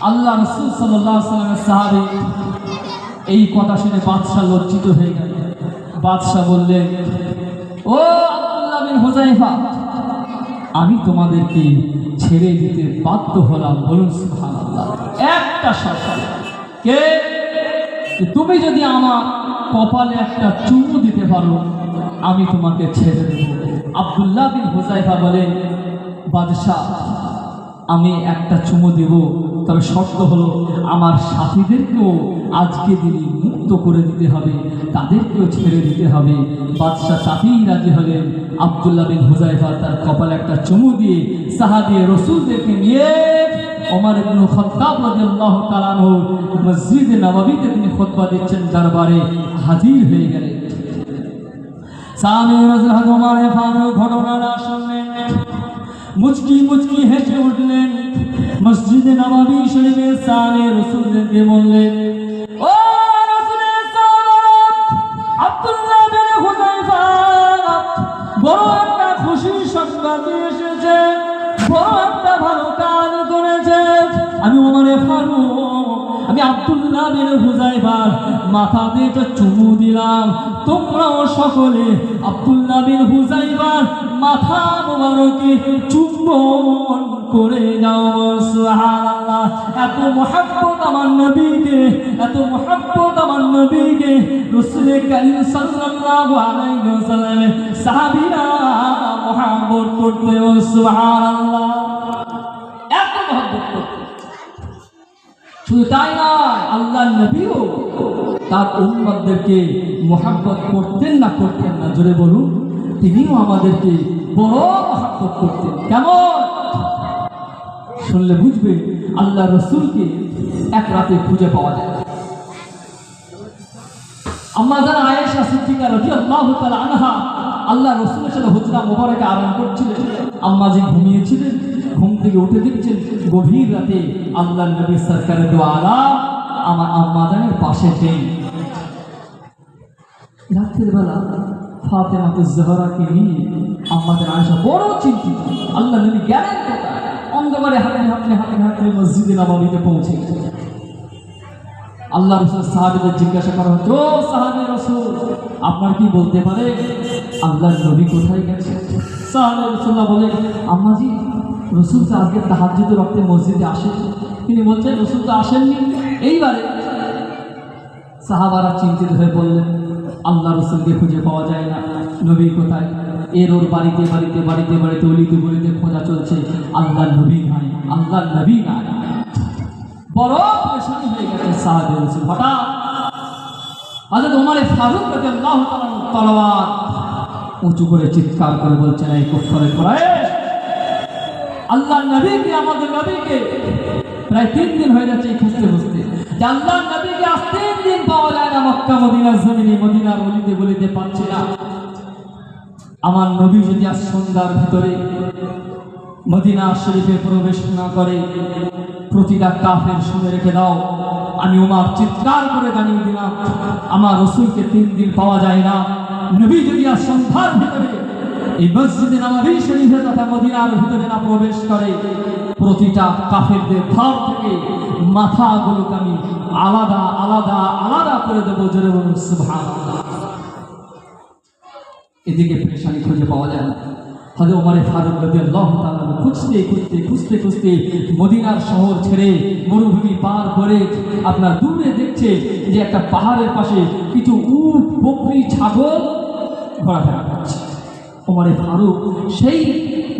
আল্লাহ রাসূল সাল্লাল্লাহু আলাইহি ওয়াসাল্লামের সাহাবী এই কথা শুনে বাদশাহ লজ্জিত হয়ে গেল। বাদশাহ বললেন, ও আব্দুল্লাহ বিন হুযায়ফা, আমি তোমাদেরকে ছেড়ে দিতে বাধ্য হলাম। বলুন সুবহানাল্লাহ। একটা শর্ত, কে তুমি যদি আমার কপালে একটা চুমু দিতে পারো আমি তোমাকে ছেড়ে দেব। আব্দুল্লাহ বিন হুযায়ফা বলেন, বাদশাহ আমি একটা চুমু দেব, তবে শর্ত হলো আমার সাথীদেরকেও আজকে দিনই মুক্ত করে দিতে হবে, তাদেরকেও ছেড়ে দিতে হবে। বাদশাহ তাতেই রাজি হলেন। আব্দুল্লাহ বিন হুযায়ফা তার কপালে একটা চুমু দিয়ে সাহাবী রাসূলদেরকে নিয়ে ওমর ইবনে খাত্তাব রাদিয়াল্লাহু তাআলা আনহু মসজিদে নববীতে তিনি খুতবা দিচ্ছেন, দরবারে হাজির হয়ে গেলেন। সাহাবী রাসূল ওমর ফারুক ঘটনাটা শুনলেন, মুচকি মুচকি হেসে উঠলেন। মসজিদে নববী শরীফের সামনে রাসূলকে বললেন, ও রাসূলের সাহাবা আব্দুল্লাহ বিন হুযায়ফা বড় একটা খুশির সংবাদ নিয়ে এসেছে, বড় একটা ভালো কাজ করেছে। আমি ওমরে ফারুক, আমি আব্দুল্লাহ বিন হুযায়ফার মাথাতে একটা চুমু দিলাম, তোমরাও সকলে আব্দুল্লাহ বিন হুযায়ফার মাথা মোবারকে চুম্বন করে যাও। সুবহানাল্লাহ। এত মহব্বত আমার নবীকে, এত মহব্বত আমার নবীকে রাসূল কারীম সাল্লাল্লাহু আলাইহি ওয়াসাল্লামের সাহাবীরা মহব্বত করতে। সুবহানাল্লাহ, এত মহব্বত করতে। শুধু তাই নয়, আল্লাহর নবীও তার উম্মতদেরকে মহব্বত করতেন না করতেন না? জোরে বলুন। তিনিও আমাদেরকে বড় মহব্বত করতেন। কেমন? শুনলে বুঝবে আল্লাহ রসুলকে এক রাতে খুঁজে পাওয়া যায়। আম্মা জান আয়েশা সিদ্দিকা রাদিয়াল্লাহু তাআলা আনহা আল্লাহ রসুলের সাথে হুজরা মোবারকে আরাম করছিলেন। আম্মা জি ঘুমিয়েছিলেন, ঘুম থেকে উঠে দেখছেন গভীর রাতে আল্লাহর নবী সরকারে দো আলাম আমার আম্মা জানের পাশে নেই। রাতের বেলা ফাতেমাতুজ জোহরাকে নিয়ে আম্মা জান আয়েশা বড় চিন্তিত। আল্লাহ নবী গেলেন কোথায়? অন্ধকারে হাঁটতে মসজিদে নববীতে পৌঁছে আল্লাহ রসুল সাহাবীদের জিজ্ঞাসা করা হতো, ও সাহাবী রাসূল আপনার কি বলতে পারে আল্লাহর নবী কোথায় গেছে? সাহাবী রাসূলুল্লাহ বলেন, আম্মাজি রসুল তো আজকে তাহাজ্জুদের রক্তে মসজিদে আসেন। তিনি বলছেন রসুল তো আসেননি। এইবারে সাহাবারা চিন্তিত হয়ে বললেন, আল্লাহ রসুলকে খুঁজে পাওয়া যায় না, নবী কোথায়? এর ওর বাড়িতে বাড়িতে বাড়িতে বাড়িতে অলিতে গলিতে খোঁজা চলছে, আল্লাহ নবী নাই, আল্লাহ নবী নাই। বড় পরেশানি হয়ে গেছে সাহাবে রসুল। হঠাৎ হযরত ওমর ফারুক রাদিয়াল্লাহু তাআলা তলোয়ার উঁচু করে চিৎকার করে বলছেন, এই কুফারে কুরাইশ, আল্লাহর নবীকে, আমাদের নবীকে প্রায় 3 দিন হয়ে যাচ্ছে খুঁজতে খুঁজতে, যে আল্লাহর নবীকে আজ 3 দিন পাওয়া যায় না, মক্কা মদিনার জমিনে মদিনার অলিতে গলিতে পাচ্ছি না। আমার নবী যদি আজ সন্ধ্যার ভিতরে মদিনা শরীফে প্রবেশ না করে, প্রতিটা কাফের শুনে রেখে দাও, আমি ওমর চিৎকার করে জানিয়ে দিলাম, আমার রসুলকে 3 দিন পাওয়া যায় না। নবী যদি আজ সন্ধ্যার ভিতরে এই মসজিদে নববী শরীফে তথা মদিনার ভিতরে না প্রবেশ করে, প্রতিটা কাফেরদের ঘর থেকে মাথাগুলোকে আমি আলাদা আলাদা আলাদা করে দেবো। জোরে বলুন সুবহানাল্লাহ। এদিকে পেরেশানি খুঁজে পাওয়া যায় না। হযরত ওমর ফারুক রাদিয়াল্লাহু তাআলা খুঁজতে খুঁজতে খুঁজতে খুঁজতে মদিনার শহর ছেড়ে মরুভূমি পার করে আপনার দূরে দেখছে যে একটা পাহাড়ের পাশে কিছু উট, বকরি, ছাগল ঘোরাফেরা করছে। ওমর ফারুক সেই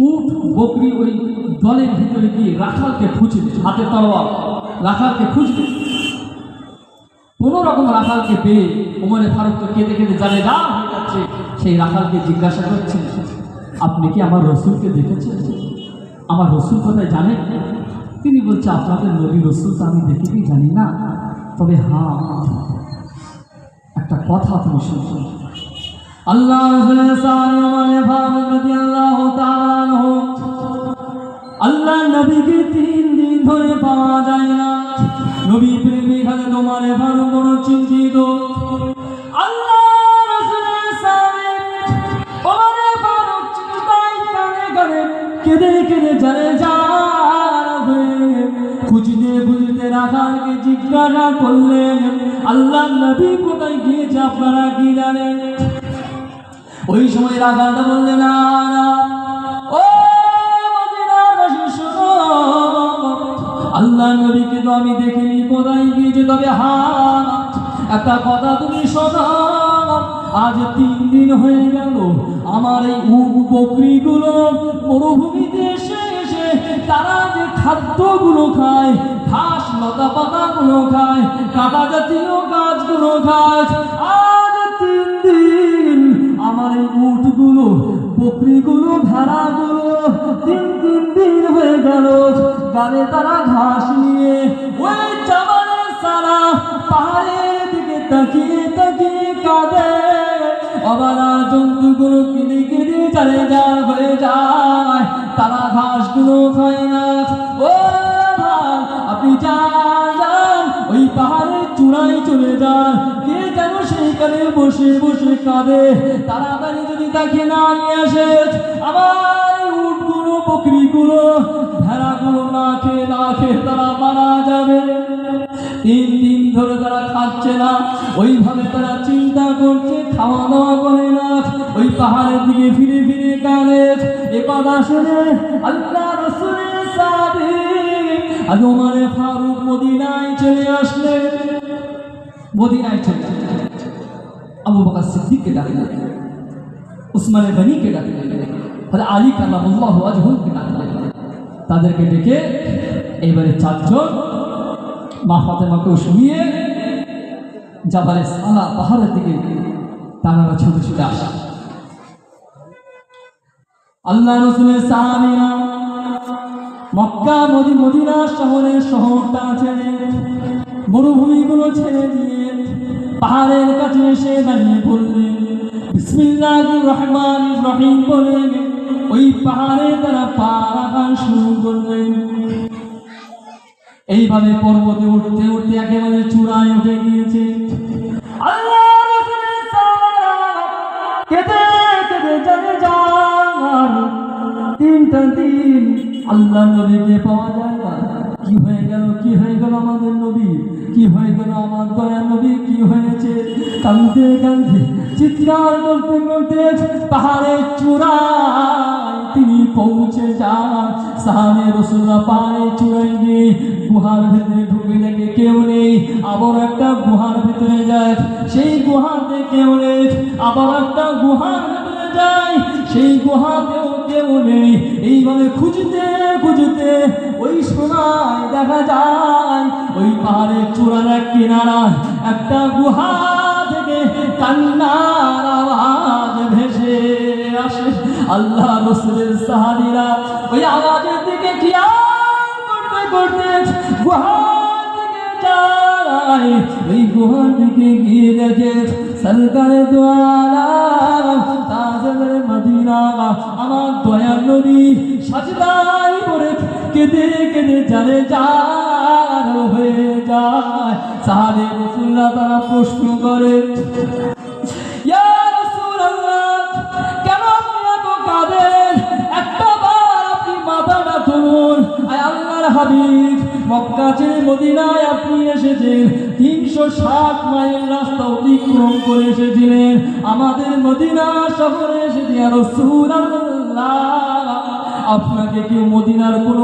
উট, বকরি ওই দলের ভিতরে গিয়ে রাখালকে খুঁজবে, হাতে তলোয়ার, রাখালকে খুঁজবে। কোনো রকম রাখালকে পেয়ে ওমর ফারুক তো কেঁদে কেঁদে জানে যা হয়ে যাচ্ছে। সেই রাখালকে জিজ্ঞাসা করছে, আপনি কি আমার রসুলকে দেখেছেন? আমার রসুল কোথায় জানেন? তিনি বলছে, আপনাদের নবী রসুল তো আমি দেখিনি, জানি না, তবে হ্যাঁ একটা কথা তুমি শুনছো। আল্লাহ আল্লাহ নবীকে 3 দিন ধরে পাওয়া যায় না। নবী প্রেমিক হযরত ওমর ফারুক বড় চিন্তিত। আল্লাহ রাসূলের সামনে ওমর ফারুক চিন্তায় কানে কানে কেঁদে কেঁদে জানে যাবে। খুঁজতে খুঁজতে রাখালকে জিজ্ঞাসা করলেন, আল্লাহ নবী কোথায় গিয়েছে, আপনারা কি জানেন? ওই সময় রাখালটা বললেন, না না, ও মদিনাবাসী শোনো, আল্লাহ নবীকে তো আমি দেখিনি, কোথায় গিয়েছে, তবে হ্যাঁ একটা কথা তুমি শোনো, আজ 3 দিন হয়ে গেল আমার এই উট বকরিগুলো মরুভূমিতে এসে এসে তারা যে খাদ্যগুলো খায়, ঘাস লতা পাতাগুলো খায়, কাঁটা জাতীয় গাছগুলো খায়, আজ 3 দিন আমার এই উটগুলো, বকরিগুলো, ভেড়াগুলো 3 দিন হয়ে গেল গালে তারা ঘাস নিয়ে ওই চাবারে সারা পাহাড়ের দিকে তাকিয়ে তাকিয়ে কাঁদে। অবালা জন্তুগুলো কেঁদে কেঁদে চলে যায় হয়ে যায়, তারা ঘাসগুলো খায় না। ও ভাই, আপনি যান ওই পাহাড়ের চূড়ায় চলে যান, কে যেন সেইখানে বসে বসে কাঁদে, তাড়াতাড়ি যদি তাকে না নিয়ে আসে, আমার উটগুলো, বকরিগুলো, ভেড়াগুলো না খেয়ে তারা মারা যাবে। 3 দিন ধরে তারা খাচ্ছে না, ওইভাবে তারা চিন্তা করছে, খাওয়া দাওয়া করে না, ওই পাহাড়ের দিকে ফিরে ফিরে কাঁদে। এ কথা শুনে আল্লাহ রাসূলের সাহাবী হযরত ওমর ফারুক মদিনায় চলে আসলেন। মদিনায় চলে আবু বকর সিদ্দিককে ডাকলেন, উসমান গনিকে ডাকলেন, হযরত আলী কারামাল্লাহু ওয়াজহুকে ডাকলেন। তাদেরকে ডেকে এবারে 4 জন মা ফাতেমাকে শুনিয়ে জাবালে সালা পাহাড়ের দিকে তারা ছুটে ছুটে আসে। আল্লাহ রাসূলের সাহাবীরা মক্কা মদিনা শহরটা ছেড়ে, মরুভূমিগুলো ছেড়ে দিয়ে পাহাড়ের কাছে এসে দাঁড়িয়ে পড়লেন। বিসমিল্লাহির রহমানির রহিম বলে ওই পাহাড়ে তারা পা রাখা শুরু করলেন। এইভাবে পর্বতে উঠতে উঠতে একেবারে চূড়ায় উঠে গিয়েছে। আল্লাহ রাসূলের সাহাবারা কেঁদে কেঁদে চলে যান। 3টা দিন আল্লাহ নবীকে পাওয়া যায় না। কি হয়ে গেল, কি হয়ে গেল আমাদের নবী, কি হয়ে গেল আমার দয়ার নবী, কি হয়েছে? কাঁদতে কাঁদতে চিৎকার করতে করতে পাহাড়ের চূড়ায় তিনি পৌঁছে যান। সাহাবে রাসূলুল্লাহ পায়ে চূড়ায় গিয়ে গুহার ভিতরে ঢুকে দেখে কেউ নেই, আবার একটা গুহার ভিতরে যায়, সেই গুহাতে কেউ নেই, আবার একটা গুহার ভিতরে যায়, সেই গুহাতেও কেউ নেই। এইভাবে খুঁজতে খুঁজতে ওই সময় দেখা যায় ওই পাহাড়ের চূড়ার এক কিনারা একটা গুহা থেকে কান্নার আওয়াজ ভেসে আসে। আল্লাহ রাসূলের সাহাবীরা ওই আওয়াজের দিকে খেয়াল করতে করতে গুহা থেকে যায়। ওই গুহা থেকে গিয়ে দেখে সরকারে দো আলম তাজদার মদিনা আমার দয়ার নবী সাজদায় পড়ে কেঁদে কেঁদে জানে জার হয়ে যায়। সাহাবে রাসূলুল্লাহ তারা প্রশ্ন করে, ইয়া রাসূলুল্লাহ, কেন আপনি এত কাঁদেন? একটা বার আপনি মাথাটা তুলুন। আয় আল্লাহর হাবিব, মক্কা ছেড়ে মদিনায় আপনি এসেছেন, 360 মাইল রাস্তা অতিক্রম করে এসেছিলেন আমাদের মদিনা শহরে এসেছেন। ইয়া রাসূলুল্লাহ, আপনাকে কেউ মদিনার কোনো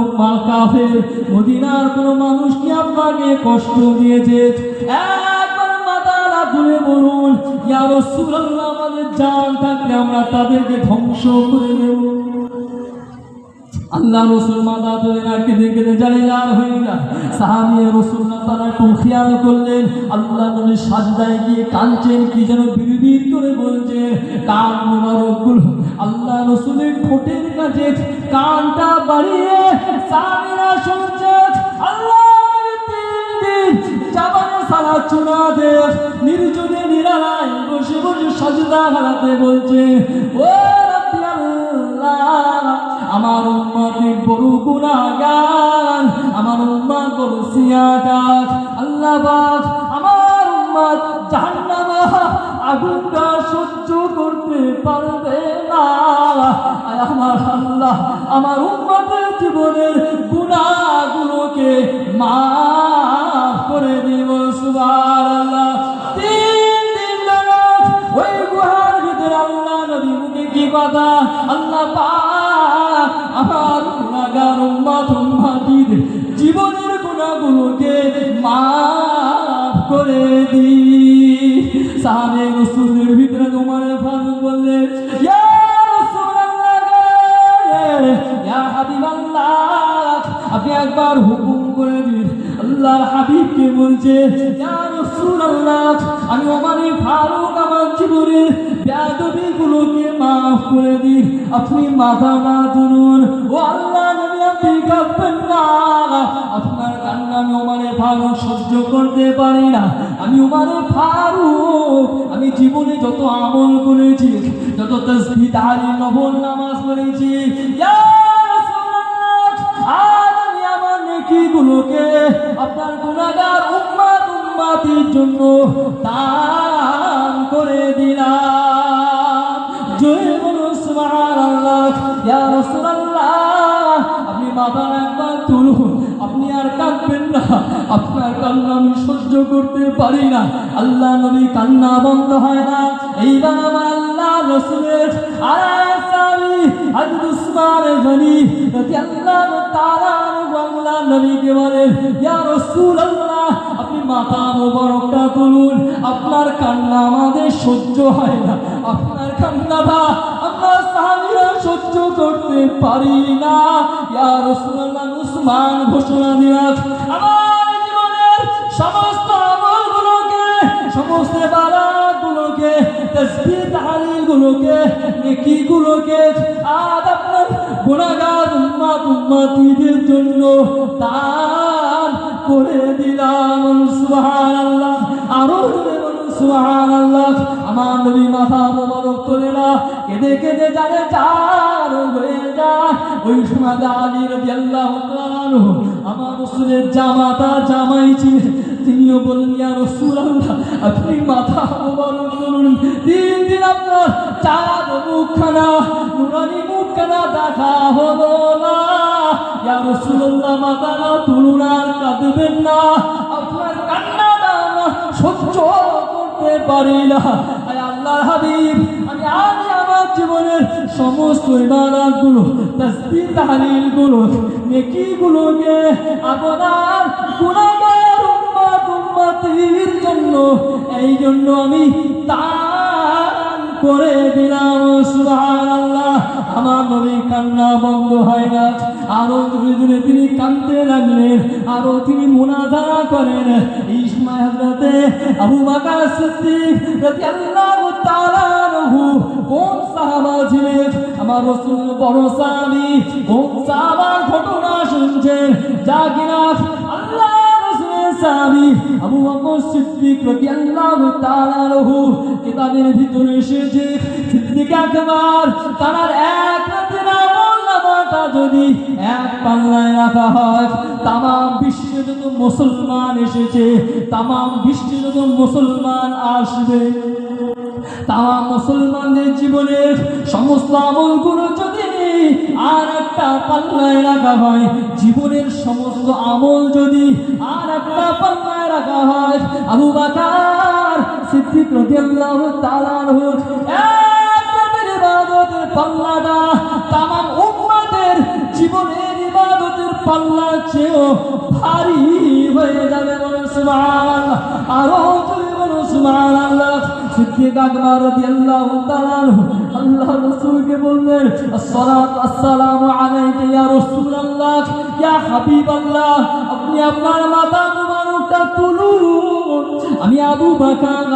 কাফের, মদিনার কোনো মানুষ কি আপনাকে কষ্ট দিয়েছে? একবার মাথাটা তুলে বলুন, ইয়া রাসূলুল্লাহ, আমাদের জান থাকলে আমরা তাদেরকে ধ্বংস করে দেব। আল্লাহ রাসূল মাথা তুলে না কেঁদে কেঁদে জারিদার হয়ে যায়। সাহাবী রাসূলুল্লাহ তারা একটু খেয়াল করলেন, আল্লাহ নবী সাজদায় গিয়ে কাঁদছেন, কি যেন বিড়বিড় করে বলছে। কান মোবারকগুলো আল্লাহ রাসূলের ঠোঁটের কাছে কানটা বাড়িয়ে সাহাবীরা শুনছে। আল্লাহ জাবানে সালাত শোনাতে নির্জনে নিরালায় বসে বসে সাজদা হারাতে বলছে, ও রাব্বি আল্লাহ, আমার উম্মতের বড় গুনাহগার, আমার উম্মত বড় সিয়াদাত। আল্লাহ পাক আমার উম্মত জাহান্নামে আগুনটা সহ্য করতে পারবে না। আমার আল্লাহ আমার উম্মতের জীবনের গুনাহগুলোকে মাফ করে দিব। সুবহানাল্লাহ। 3 দিন ধরে ওই গুহার ভিতরে আল্লাহ নবী মুখে কি কথা, আল্লাহ পাক আমার গুনাহগার উম্মতের জীবনের গুনাহগুলোকে মাফ করে দি। সাহাবে রাসূলের ভিতরে উমর ফারুক বললেন, ইয়া রাসূলুল্লাহ, ইয়া হাবিবাল্লাহ, আপনি একবার হুকুম করে দিন। আল্লাহর হাবিবকে বলছে, ইয়া রাসূলুল্লাহ, আমি ওমর ফারুক আমার জীবনের বেয়াদবিগুলোকে মাফ করে দিন, আপনি মাথা না তুলুন। ও আল্লাহ নবী, আপনি কাঁদবেন না, আপনার কান্না আমি ওমর ফারুক সহ্য করতে পারি না। আমি ওমর ফারুক, আমি জীবনে যত আমল করেছি, যত তাসবিহ তাহলিল নফল নামাজ পড়েছি, ইয়া রাসূলুল্লাহ, আজ আমি আমার নেকিগুলোকে আপনার গুনাহগার উম্মতের জন্য দান করে দিলাম। জয় বলুন সুবহানাল্লাহ। ইয়া রাসূলুল্লাহ, আপনি মাথা একবার তুলুন, আপনি আর কাঁদবেন না, আপনার কান্না আমি সহ্য করতে পারি না। আল্লাহ নবী কান্না বন্ধ হয় না। এইবার আমার আল্লাহ রাসূলের আসামি হযরত উসমান গনি রাদিয়াল্লাহু তাআলা আল্লাহ নবীকে বলেন, ইয়া রাসূলুল্লাহ, আপনি মাথা মোবারকটা তুলুন, আপনার কান্না আমাদের সহ্য হয় না, আপনার কান্নাটা আমরা সাহাবীরা সহ্য করতে পারি না। ইয়া রাসূলুল্লাহ, উসমান ঘোষণা দিলেন, আমার জীবনের সমস্ত আমলগুলোকে, সমস্ত ইবাদতগুলোকে, তাসবিহ তাহলিলগুলোকে, নেকিগুলোকে আজ আপনার গুনাহগার উম্মতিদের জন্য দান করে দিলাম। সুবহানাল্লাহ। আরো জোরে বলুন সুবহানাল্লাহ। আমার নবী মাথা মোবারক তোলে না, কেঁদে কেঁদে জানে চার হয়ে যায়। ওই সময় আলী রাদিয়াল্লাহু তাআলা আনহু আমার রাসূলের জামাতা জামাই ছিলেন, তিনিও বললেন, ইয়া রাসূলুল্লাহ, আপনি মাথা মোবারক তুলুন। 3 দিন আপনার চাঁদ মুখখানা, নুরানি মুখখানা দেখা হলো না। ইয়া রাসূলুল্লাহ, মাথাটা তুলুন, আর কাঁদবেন না, আপনার কান্নাটা আমরা সহ্য করতে পারি না। আয় আল্লাহর হাবিব, আমি আজ আমার জীবনের সমস্ত ইবাদতগুলো, তাসবিহ তাহলিলগুলো, নেকিগুলোকে আপনার গুনাহগার উম্মতির জন্য, এই জন্য আমি দান করে দিলাম। সুবহানাল্লাহ। আমার নবী কান্না বন্ধ হয় না, আরো জোরে জোরে তিনি কাঁদতে লাগলেন, আরো তিনি মুনাজারা করেন। এই সময় হযরতে আবু বকর সিদ্দিক রাদিয়াল্লাহু তাআলা আনহু কোন সাহাবা ছিলেন? আমার রাসূল বড় সাহাবী। কোন সাহাবার ঘটনা শুনছেন যা কিনা আল্লাহ রাসূলের সাহাবী আবু বকর সিদ্দিক রাদিয়াল্লাহু তাআলা আনহু কিতাবের ভিতরে এসেছে, সিদ্দিক আকবর তার এক রাতের আমল নামাটা যদি এক পাল্লায় রাখা হয়, তামাম বিশ্বে যত মুসলমান এসেছে, তামাম বিশ্বে যত মুসলমান আসবে, তামাম মুসলমানদের জীবনের সমস্ত আমলগুলো যদি আর একটা পাল্লায় রাখা হয়, জীবনের সমস্ত আমল যদি আর একটা পাল্লায় রাখা হয়, আবু বকর সিদ্দিক রাদিয়াল্লাহু তাআলা আনহু এক ইবাদতের পাল্লাটা তামাম উম্মতের জীবনের ইবাদতের পাল্লার চেয়েও ভারী হয়ে যাবে। সুবহানাল্লাহ। আরো জোরে বলো সুবহানাল্লাহ। সিদ্দিক আকবর রাদিয়াল্লাহু তাআলা আনহু আল্লাহ রাসূলকে বললেন, আসসালাতু আসসালামু আলাইকা ইয়া রাসূলুল্লাহ, ইয়া হাবিবাল্লাহ, আপনি আপনার মাথা মুবারকটা তুলুন। আমি আবু বকর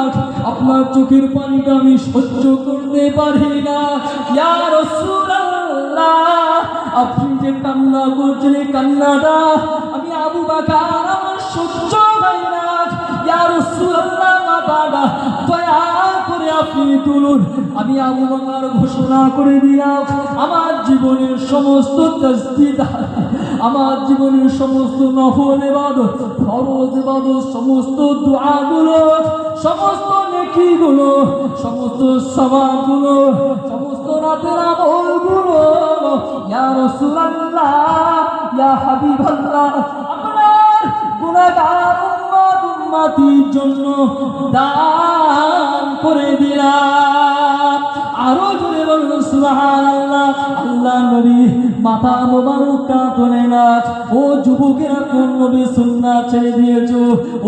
আপনার চোখের পানিটা আমি সহ্য করতে পারি না। ইয়া রাসূলুল্লাহ, আপনি যে কান্না করছেন এই কান্নাটা আমি আবু বকর আমার সহ্য হয় না। ইয়া রাসূলুল্লাহ, মাথাটা দয়া করে আপনি তুলুন। আমি আবু বকর ঘোষণা করে দিলাম, আমার জীবনের সমস্ত তাসবিহ, আমার জীবনের সমস্ত নফল ইবাদত, ফরজ ইবাদত, সমস্ত দুআগুলো, সমস্ত নেকিগুলো, সমস্ত সওয়াবগুলো, সমস্ত রাতের আমলগুলো ইয়া রাসূলুল্লাহ, ইয়া হাবিবাল্লাহ, আপনার গুনাহগার উম্মতির জন্য দান করে দিলাম। আরো জোরে বলুন সুবহানাল্লাহ। আল্লাহ নবী মাথা মোবারকটা তুলে না। ও যুবকেরা কোন নবীর সুন্নাত ছেড়ে দিয়েছো?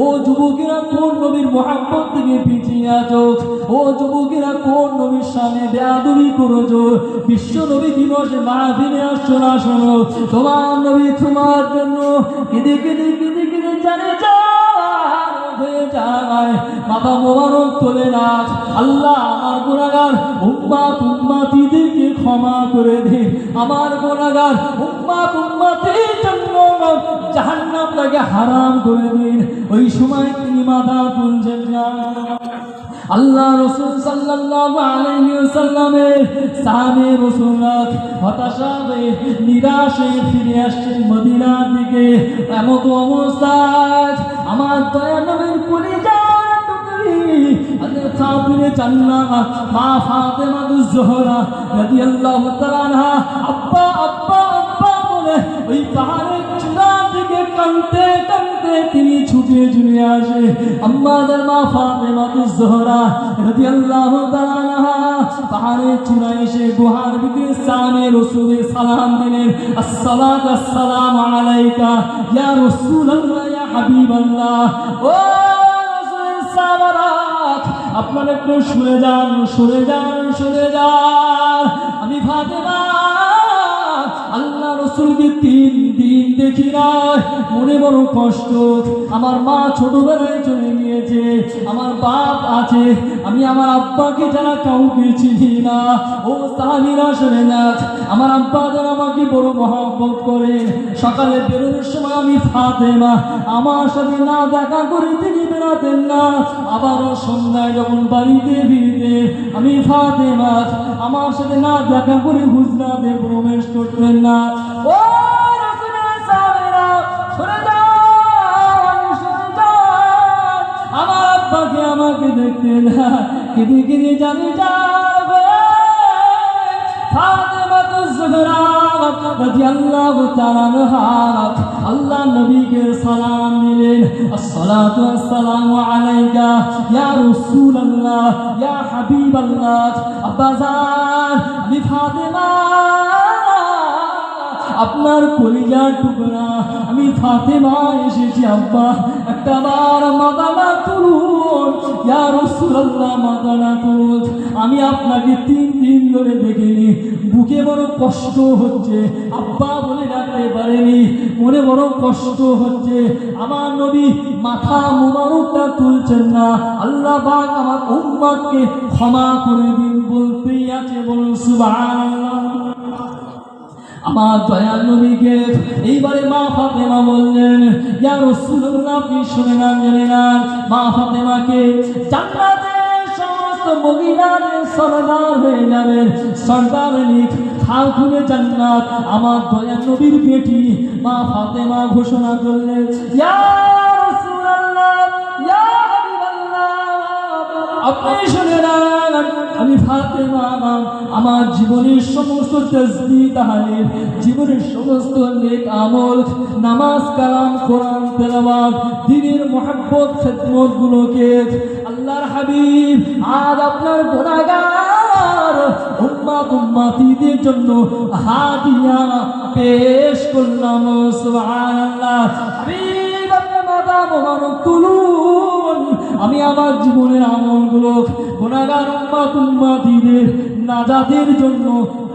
ও যুবকেরা কোন নবীর মুহাব্বত থেকে পিছিয়ে আছো? ও যুবকেরা কোন নবীর সামনে বেয়াদবি করেছো? বিশ্ব নবী দিবসে মাহফিলে আসছো না? শোনো, তোমার নবী তোমার জন্য কেঁদে কেঁদে কেঁদে কেঁদে জানে হয়ে যায়, মাথা মোবারক তোলে না। আল্লাহ আমার গুনাহগার উম্মতিদেরকে ক্ষমা করে দে, আমার গুনাহগার উম্মতির জন্য জাহান্নামটাকে হারাম করে দিন। ওই সময় তিনি মাথা তুলছেন না। আল্লাহ রাসূল সাল্লাল্লাহু আলাইহি ওয়াসাল্লামের সাহাবে রাসূলরা হতাশা হয়ে নিরাশে ফিরে আসছেন মদিনার দিকে। এমত অবস্থায় আমার দয়া নবীর কলিজার টুকরি হযরত সাবিরে জান্নাত মা ফাতেমা জোহরা রাদিয়াল্লাহু তাআলা আনহা আব্বা আব্বা আব্বা বলে ওই পাহাড়ের চূড়া থেকে কাঁদতে কাঁদতে তিনি ছুটে চলে আসে। আমাদের মা ফাতেমা জোহরা রাদিয়াল্লাহু তাআলা আনহা পাহাড়ের চূড়ায় এসে গুহার ভিতরে সামনে রাসূলের সালাম দিলেন, আসসালাতু আসসালামু আলাইকা ইয়া রাসূলুল্লাহ, ইয়া হাবিবাল্লাহ। ও রাসূলের সাহাবারা, আপনারা একটু সরে যান, সরে যান, সরে যান। আমি ফাতেমা আল্লাহ রাসূলকে 3 দিন দেখি না, মনে বড় কষ্ট। আমার মা ছোটবেলায় চলে গিয়েছে, আমার বাপ আছে, আমি আমার আব্বাকে যারা কাউকে চিনি না। ও সাহাবীরা শুনে না, আমার আব্বা যারা আমাকে বড় মহব্বত করে, সকালে বেরোনোর সময় আমি ফাতেমা আমার সাথে না দেখা করে তিনি বেরাতেন না। আবারও সন্ধ্যায় যখন বাড়িতে ফিরতে আমি ফাতেমা আমার সাথে না দেখা করে হুজরাতে প্রবেশ করতেন না। ও রাসূলের সাহাবীরা, সরে যান, সরে যান। আমার আব্বাকে আমাকে দেখতে না, কেঁদে কেঁদে জানে যাবে। ফাতেমা জোহরা রাদিয়াল্লাহু তাআলা আনহা আল্লাহ নবীকে সালাম দিলেন, আসসালাতু আসসালামু আলাইকা ইয়া রাসূলুল্লাহ ইয়া হাবিবাল্লাহ। আব্বাজান, আমি ফাতেমা, আপনার কলিজার টুকরা, আমি ফাতেমা এসেছি আব্বা, একটা বার মাদানা তুলুন। ইয়া রাসূলুল্লাহ, মাদানা তুলুন। আমি আপনাকে 3 দিন ধরে দেখিনি, বুকে বড় কষ্ট হচ্ছে আব্বা, বলে রাখতে পারেনি, মনে বড় কষ্ট হচ্ছে। আমার নবী মাথা মুবারকটা তুলছেন না। আল্লাহ পাক আমার উম্মতকে ক্ষমা করে দিন বলতেই আছে, বলুন সুবহানাল্লাহ। আমার দয়াল নবীকে এইবারে মা ফাতেমা বললেন, ইয়া রাসূলুল্লাহ, আপনি শুনে না জেনে না, মা ফাতেমাকে জান্নাতের সমস্ত মহিলাদের সরদার হয়ে যাবেন, সরদারনি খাতুনে জান্নাত। আমার দয়াল নবীর বেটি মা ফাতেমা ঘোষণা করলেন, ইয়া রাসূলুল্লাহ, ইয়া হাবিবাল্লাহ, আপনি শুনে না, আমি ফাতেমা আমার জীবনের সমস্ত তাসবিহ তাহলিল, জীবনের সমস্ত নেক আমল, নামাজ কালাম কোরআন তেলাওয়াত, দ্বীনের মুহাব্বত খিদমত গুলোকে আল্লাহর হাবিব আজ আপনার গুনাহগার উম্মত উম্মতিদের জন্য হাদিয়া পেশ করলাম। সুবহানাল্লাহ। হাবিব, আপনি মাথা মোবারক তুলুন, আমি আমার জীবনের আমলগুলো গুনাহগার উম্মত উম্মতিদের নাজাতের জন্য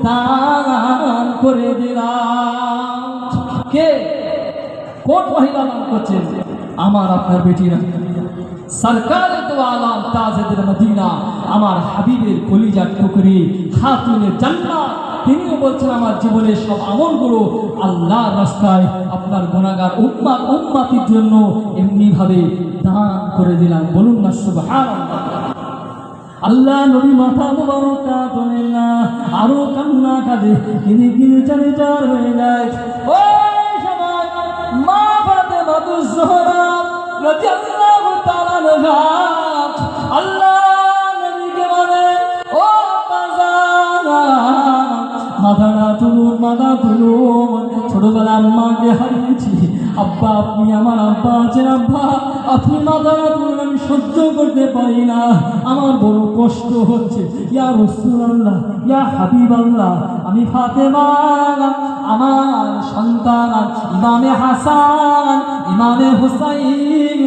দান করে দিলাম। কে, কোন মহিলা দান করছেন? আমার আপনার বেটিরা, সরকারে তো আলম তাজেদের মদিনা, আমার হাবিবের কলিজার টুকরি খাতুনে জান্নাত, তিনিও বলছেন আমার জীবনের সব আমলগুলো আল্লাহর রাস্তায় আপনার গুনাহগার উম্মত উম্মতির জন্য এমনি ভাবে দান করে দিলাম। বলুন না সুবহানাল্লাহ। আল্লাহ নবী মাথা মুবারকটা তোলেন না, আরো কান্না কাঁদে, কিনে কিনে চারে চার হয়ে যায়। ওই সময় মা ফাতেমাতুজ জোহরা রাদিয়াল্লাহু তাআলা আনহা আল্লাহ নবীকে বলে, ও বাজার, মাথাটা তুলুন, মাথা তুলুন। ছোটবেলা আম্মাকে হারিয়েছি, আব্বা, আপনি আমার আব্বা আছেন, আব্বা আপনি মাথাটা তুলুন, আমি সহ্য করতে পারি না, আমার বড় কষ্ট হচ্ছে। ইয়া রাসূলুল্লাহ, ইয়া হাবিবাল্লাহ, আমি ফাতেমা, আমার সন্তান ইমামে হাসান ইমামে হুসাইন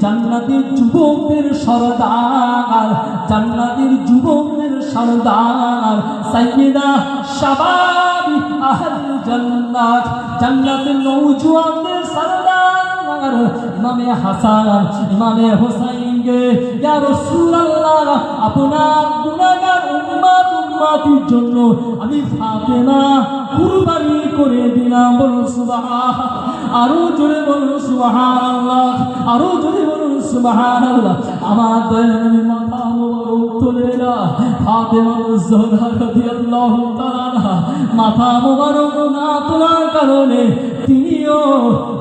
জান্নাতের যুবকদের সরদার, জান্নাতের যুবকদের সরদার, সাইয়্যিদা শাবাবি আহল জান্নাত, জান্নাতের নওজওয়ানদের সরদার ইমামে হাসান ইমামে হুসাইনকে ইয়া রাসূলুল্লাহ, আপনার গুনাহগার উম্মত উম্মতির জন্য আমি ফাতেমা কুরবানি করে দিলাম। বলুন সুবহান, আরো জোরে বলুন সুবহানাল্লাহ, আরো জোরে বলুন সুবহানাল্লাহ। আমার দয়াল মাথা মোবারক তোলে না, ফাতেমা জোহরা রাদিয়াল্লাহু তাআলা মাথা মোবারক না তোলার কারণে তিনিও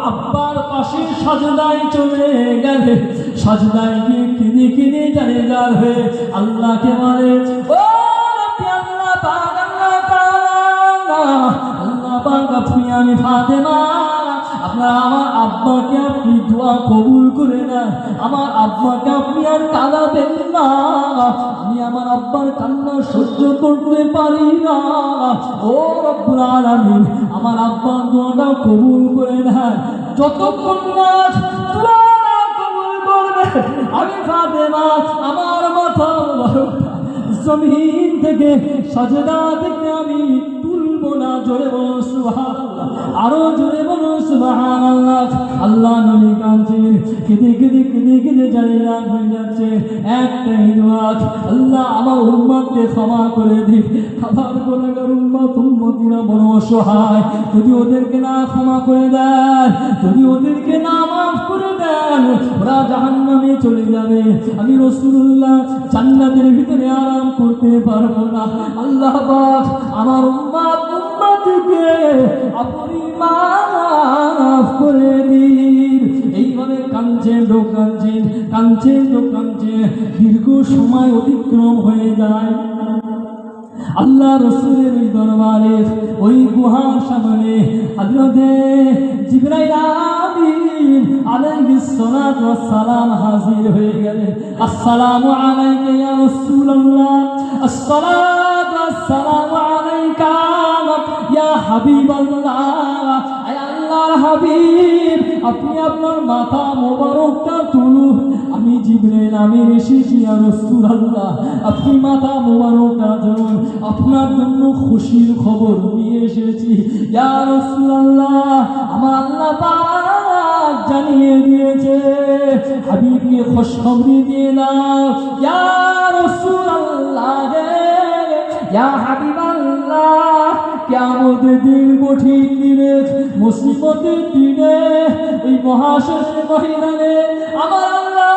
আব্বার পাশে সাজদায় চলে গেলে, সাজদায় গিয়ে কিনে কিনে জানে যার হয়ে আল্লাহকে বলে, ও আল্লাহ পাক, আল্লাহ তাআলা, আল্লাহ পাক, আপনি আমি ফাতেমা, আপনার আমার আব্বাকে আপনি দোয়া কবুল করে নেন, আমার আব্বাকে আপনি আর কাঁদাবেন না, আমি আমার আব্বার কান্না সহ্য করতে পারি না। ও রব্বুল আলামিন, আমার আব্বার দোয়াটা কবুল করে নেন, যতক্ষণ না দোয়া কবুল করবে আমি ফাতেমা আমার মাথা জমিন থেকে সাজদা থেকে আমি তুলবো না। জোরে বলো সুবহানাল্লাহ, আরো জোরে বলো সুবহানাল্লাহ। আল্লাহ নবী কাঁদছেন, কেঁদে কেঁদে কেঁদে কেঁদে জানিয়া হয়ে যাচ্ছে একটাই দোয়া, আল্লাহ আমার উম্মতকে ক্ষমা করে দিন, আমার গুনাহগার উম্মত উম্মতিরা বড় অসহায়, যদি ওদেরকে না ক্ষমা করে দেন, যদি ওদেরকে না মাফ করে দেন, ওরা জাহান্নামে চলে যাবে, আমি রাসূলুল্লাহ জান্নাতের ভিতরে আরাম করতে পারবো না। আল্লাহ পাক আমার উম্মত উম্মতিকে আপনি মাফ করে দিন। এইভাবে কাঁদছেন কাঁদছেন কাঁদছেন কাঁদছেন, দীর্ঘ সময় অতিক্রম হয়ে যায়। আল্লাহ রসুলের ওই দরবারের ওই গুহার সামনে হযরতে জিবরাইল আমিন আলাইহিস সালাতু ওয়াস সালাম হাজির হয়ে গেলেন। আসসালামু আলাইকা ইয়া রাসূলুল্লাহ, আসসালাতু ওয়াস সালামু আলাইকা ইয়া হাবিবাল্লাহ। আয় আল্লাহর হাবিব, আপনি আপনার মাথা মোবারকটা তুলুন। আমি জিবরাইল আমিন এসেছি ইয়া রাসূলুল্লাহ, আপনি মাথা মোবারকটা তুলুন, আপনার জন্য খুশির খবর নিয়ে এসেছি ইয়া রাসূলুল্লাহ। আমার আল্লাহ পাক জানিয়ে দিয়েছে, হাবিবকে খুশখবরি দিয়ে দাও ইয়া রাসূলুল্লাহ, ইয়া হাবিবাল্লাহ। কিয়ামতের দিন, কঠিন দিনে, মুসিবতের দিনে, এই মহাশয়ের ময়দানে আমার আল্লাহ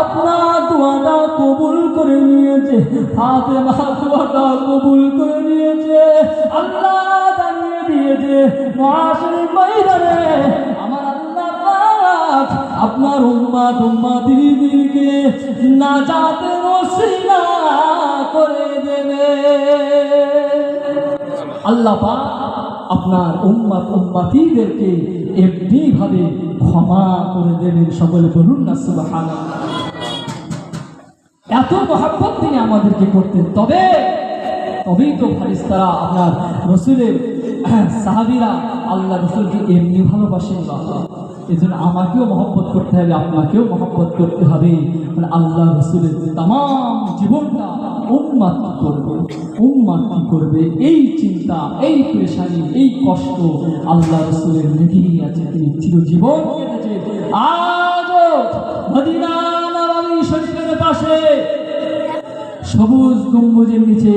আপনার দোয়াটা কবুল করে নিয়েছে, ফাতেমা দোয়াটা কবুল করে নিয়েছে। আল্লাহ জানিয়ে দিয়েছে মহাশয়ের ময়দানে আমার আল্লাহ পাক আপনার উম্মত উম্মতিদেরকে নাজাতের ওসিলা করে দেবে। আল্লাহ পাক আপনার উম্মত উম্মতিদেরকে এমনি ভাবে ক্ষমা করে দেবেন। সকলে বলুন না সুবহানাল্লাহ। এত মহব্বত তিনি আমাদেরকে করতেন। তবেই তো ফারিস্তারা আপনার রসুলের সাহাবীরা আল্লাহ রসুলকে এমনি ভালোবাসেন। এই জন্য আমাকেও মহব্বত করতে হবে, আপনাকেও মহব্বত করতে হবে। মানে আল্লাহ রসুলের তামাম জীবনটা উম্মত কি করবে, উম্মত কি করবে, এই চিন্তা, এই পেরেশানি, এই কষ্ট আল্লাহ রসুলের লেগেই আছে। তিনি চিরজীবন কেটেছে। আজও মদিনা নববী শরীফের পাশে সবুজ গম্বুজের নিচে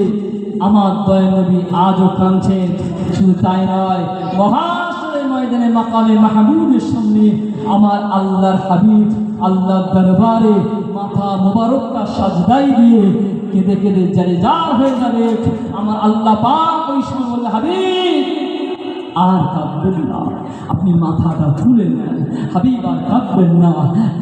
আমার দয়াল নবী আজও কাঁদছেন। শুধু তাই নয়, মহাশরের ময়দানে মাকামে মাহমুদের সামনে আমার আল্লাহর হাবিব আল্লাহর দরবারে মাথা মোবারকটা সাজদাই দিয়ে কেঁদে কেঁদে জারে জার হয়ে যাবে। আমার আল্লাহ পাক ওই সময় বললেন, হাবিব আর কাঁদবেন না, আপনি মাথাটা তুলে নেন। হাবিব আর কাঁদবেন না,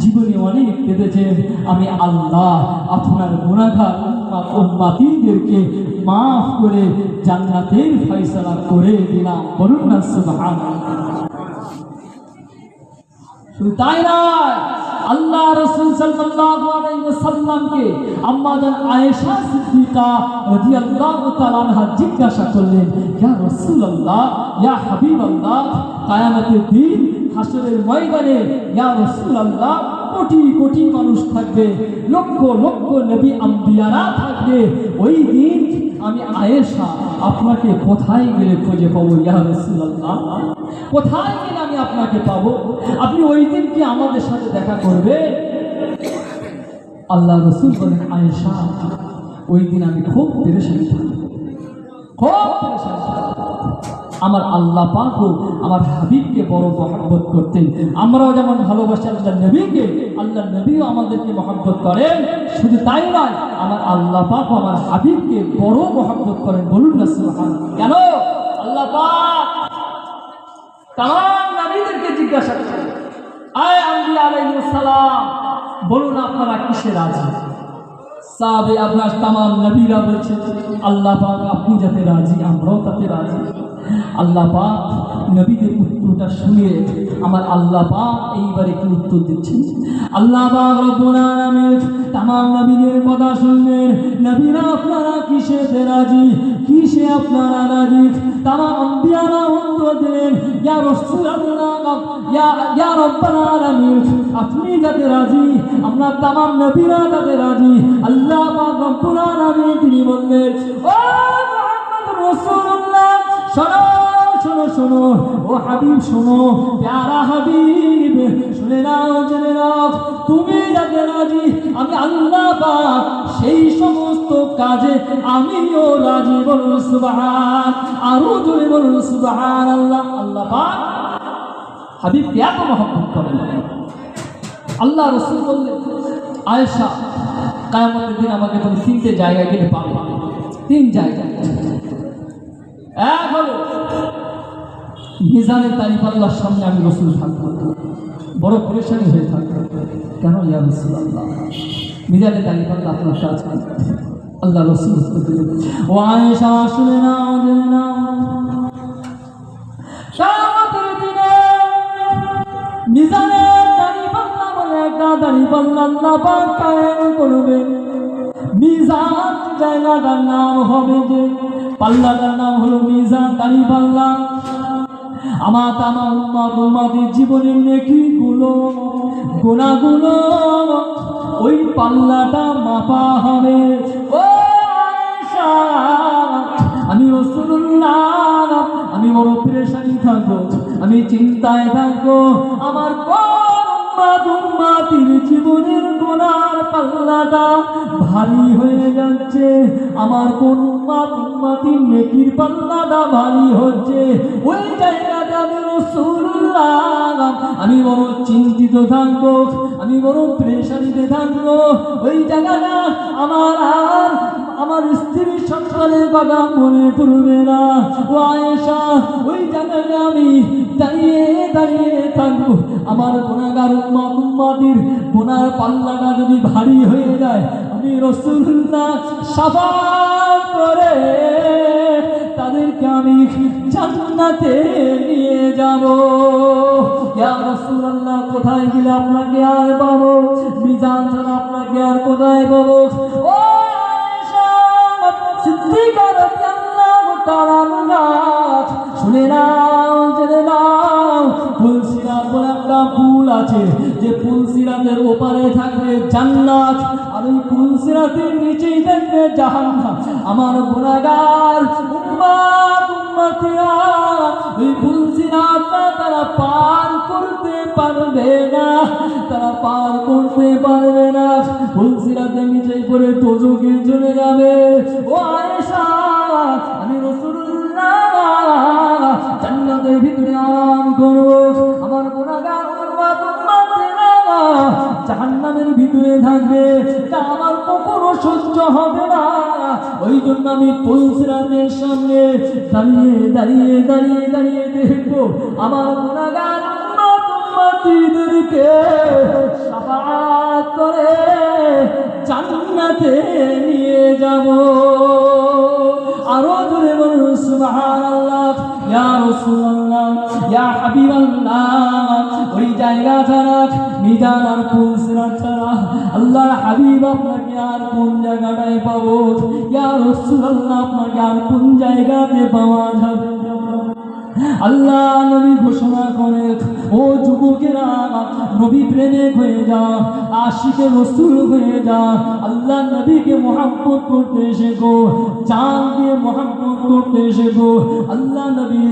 জীবনে অনেক কেঁদেছেন, আমি আল্লাহ আপনার গুনাহগার উম্মত উম্মতিদেরকে মাফ করে জান্নাতের ফয়সালা করে দিলাম। বলুন না সুবহানাল্লাহ। শুধু তাই নয়, আল্লাহ রাসূল সাল্লাল্লাহু আলাইহি ওয়াসাল্লামকে আম্মা জান আয়েশা সিদ্দিকা রাদিয়াল্লাহু তাআলা আনহা জিজ্ঞাসা করলেন, ইয়া রাসূলুল্লাহ, ইয়া হাবিবাল্লাহ, কিয়ামতের দিন হাসরের ময়দানে ইয়া রাসূলুল্লাহ কোটি কোটি মানুষ থাকবে, লক্ষ লক্ষ নবী আম্বিয়ারা থাকবে। ওই দিন আমি আয়েশা আপনাকে কোথায় গেলে খুঁজে পাবো ইয়া রাসূলুল্লাহ? কোথায় গেলে আমি আপনাকে পাবো? আপনি ওই দিন কি আমাদের সাথে দেখা করবে? আল্লাহ রসুল বলেন, আয়েশা ওই দিন আমি খুব পেরেশানি থাকবো, খুব পেরেশানি থাকবো। আমার আল্লাহ পাকও আমার হাবিবকে বড় মহব্বত করতেন। আমরাও যেমন ভালোবাসি আল্লাহ নবীকে, আল্লাহ নবীও আমাদেরকে মহব্বত করেন। শুধু তাই নয়, আমার আল্লাহ পাকও আমার হাবিবকে বড় মহব্বত করেন। বলুন না সুবহানাল্লাহ। কেন? আল্লাহ পাক তামাম নবীদেরকে জিজ্ঞাসা করেন, আয় আম্বিয়া আলাইহিস সালাম, বলুন আপনারা কিসে রাজি? সাহাবে আপনার তামাম নবীরা বলছেন, আল্লাহ পাক আপনি যাতে রাজি, আমরাও তাতে রাজি। আল্লাহ পাক নবীদের উত্তরটা শুনে আমার আল্লাহ পাক এইবারে কি উত্তর দিচ্ছেন? আল্লাহ পাক রব্বুল আলামিন তামাম নবীদের কথা শুনলেন, নবীরা আপনারা কিসেতে রাজি, কিসে আপনারা রাজি? তামাম আম্বিয়ারা উত্তর দিলেন, ইয়া রাসূলুল্লাহ, ইয়া রব্বুল আলামিন, আপনি যাতে রাজি, আমরা তামাম নবীরা যাতে রাজি। আল্লাহ পাক রব্বুল আলামিন তিনি বললেন, ও মুহাম্মদ রাসূলুল্লাহ, শোনো শোনো শোনো, ও হাবিব শোনো, প্যারা হাবিব শুনে নাও, জেনে নাও, তুমি যাতে রাজি আমি আল্লাহ পাক সেই সমস্ত কাজে আমিও রাজি। বলুন সুবহান, আরো জোরে বলুন সুবহানাল্লাহ। আল্লাহ পাক হাবিবকে এত মহব্বত করেন। আল্লাহ রাসূল বললেন, আয়েশা কিয়ামতের দিন আমাকে তুমি তিনটে জায়গায় গেলে পাবে। তিন জায়গায়। এক হলো মিজানের তারিফাল্লাহর সামনে আমি রসুল থাকবো, বড় পরেশানি হয়ে থাকবো। কেন ইয়া রাসূলুল্লাহ? মিজানের তারিফাল্লাহ আপনার কাজ আল্লাহ রাসূল ও আয়েশা শুনে নাও জেনে নাও, কিয়ামতের দিনে মিজানের দাঁড়িপাল্লা বলে একটা দাঁড়িপাল্লা আল্লাহ পাক কায়েম করবেন। মিজান জায়গাটার নাম হবে, যে পাল্লাটার নাম হলো মিজান দাঁড়িপাল্লা। আমার তামাম উম্মতের জীবনের নেকিগুলো গুনাহগুলো ওই পাল্লাটা মাপা হবে। ও আয়েশা, আমি রাসূলুল্লাহ, আমি বড় পেরেশানি থাকবো, আমি চিন্তায় থাকবো, আমার উম্মতির জীবনের গুনার পাল্লাটা ভারী হয়ে যাচ্ছে, আমার কোন উম্মতির নেকির পাল্লাটা ভারী হচ্ছে। ওই জায়গাটা আমি রাসূলুল্লাহ, আমি বড় চিন্তিত থাকবো, আমি বড় পেরেশানিতে থাকবো। ওই জায়গাটা আমার স্ত্রীর সন্তানের কথা মনে পড়বে না। ও আয়েশা, ওই জায়গাটা আমি দাঁড়িয়ে দাঁড়িয়ে থাকবো, আমার গুনাহগার উম্মতির গুনার পাল্লাটা যদি ভারী হয়ে যায়, আমি রাসূলুল্লাহ শাফাআত করে তাদেরকে আমি জান্নাতে নিয়ে যাব। ইয়া রাসূলুল্লাহ, কোথায় গেলে আপনাকে আর পাবো? মিজান ছাড়া আপনাকে আর কোথায় পাবো? ও আয়েশা সিদ্দিকা রাদিয়াল্লাহু তাআলা আনহা, শুনে নাও জেনে নাও, ফুলসিরাত বলে একটা পুল আছে, যে ফুলসিরাতের ওপারে থাকবে জান্নাত, আর ওই ফুলসিরাতের নিচেই থাকবে জাহান্নাম। আমার গুনাহগার উম্মতিরা ওই ফুলসিরাতটা তারা পার করতে পারবে না, তারা পার করতে পারবে না, ফুলসিরাতের নিচেই পড়ে দোজখে চলে যাবে। ও আয়েশা, আমি রাসূলুল্লাহ জান্নাতের ভিতরে আরাম করব, আমার গুনাহগার উম্মতিরা জাহান্নামের ভিতরে থাকবে, তা আমার কখনো সহ্য হবে না। ওই জন্য আমি ফুলসিরাতের সামনে দাঁড়িয়ে দাঁড়িয়ে দাঁড়িয়ে দাঁড়িয়ে দেখবো আমার গুনাহগার উম্মতিদেরকে শাফাআত করে জান্নাতে নিয়ে যাব। আরো জোরে বলুন সুবহানাল্লাহ। ইয়া রাসূলুল্লাহ, ইয়া হাবিবাল্লাহ, ওই জায়গা ছাড়া, মিজান আর ফুলসিরাত ছাড়া আল্লাহর হাবিব আপনাকে আর কোন জায়গাটায় পাবো? ইয়া রাসূলুল্লাহ, আপনাকে আর কোন জায়গাতে পাওয়া যাবে? আল্লাহ নবী ঘোষণা করে, ও যুবকেরা, নবী প্রেমিক হয়ে যা, আশিকে রাসূল হয়ে যা, আল্লাহ নবীকে মুহাব্বত করতে শেখো, জান দিয়ে মুহাব্বত করতে শেখো। আল্লাহ নবী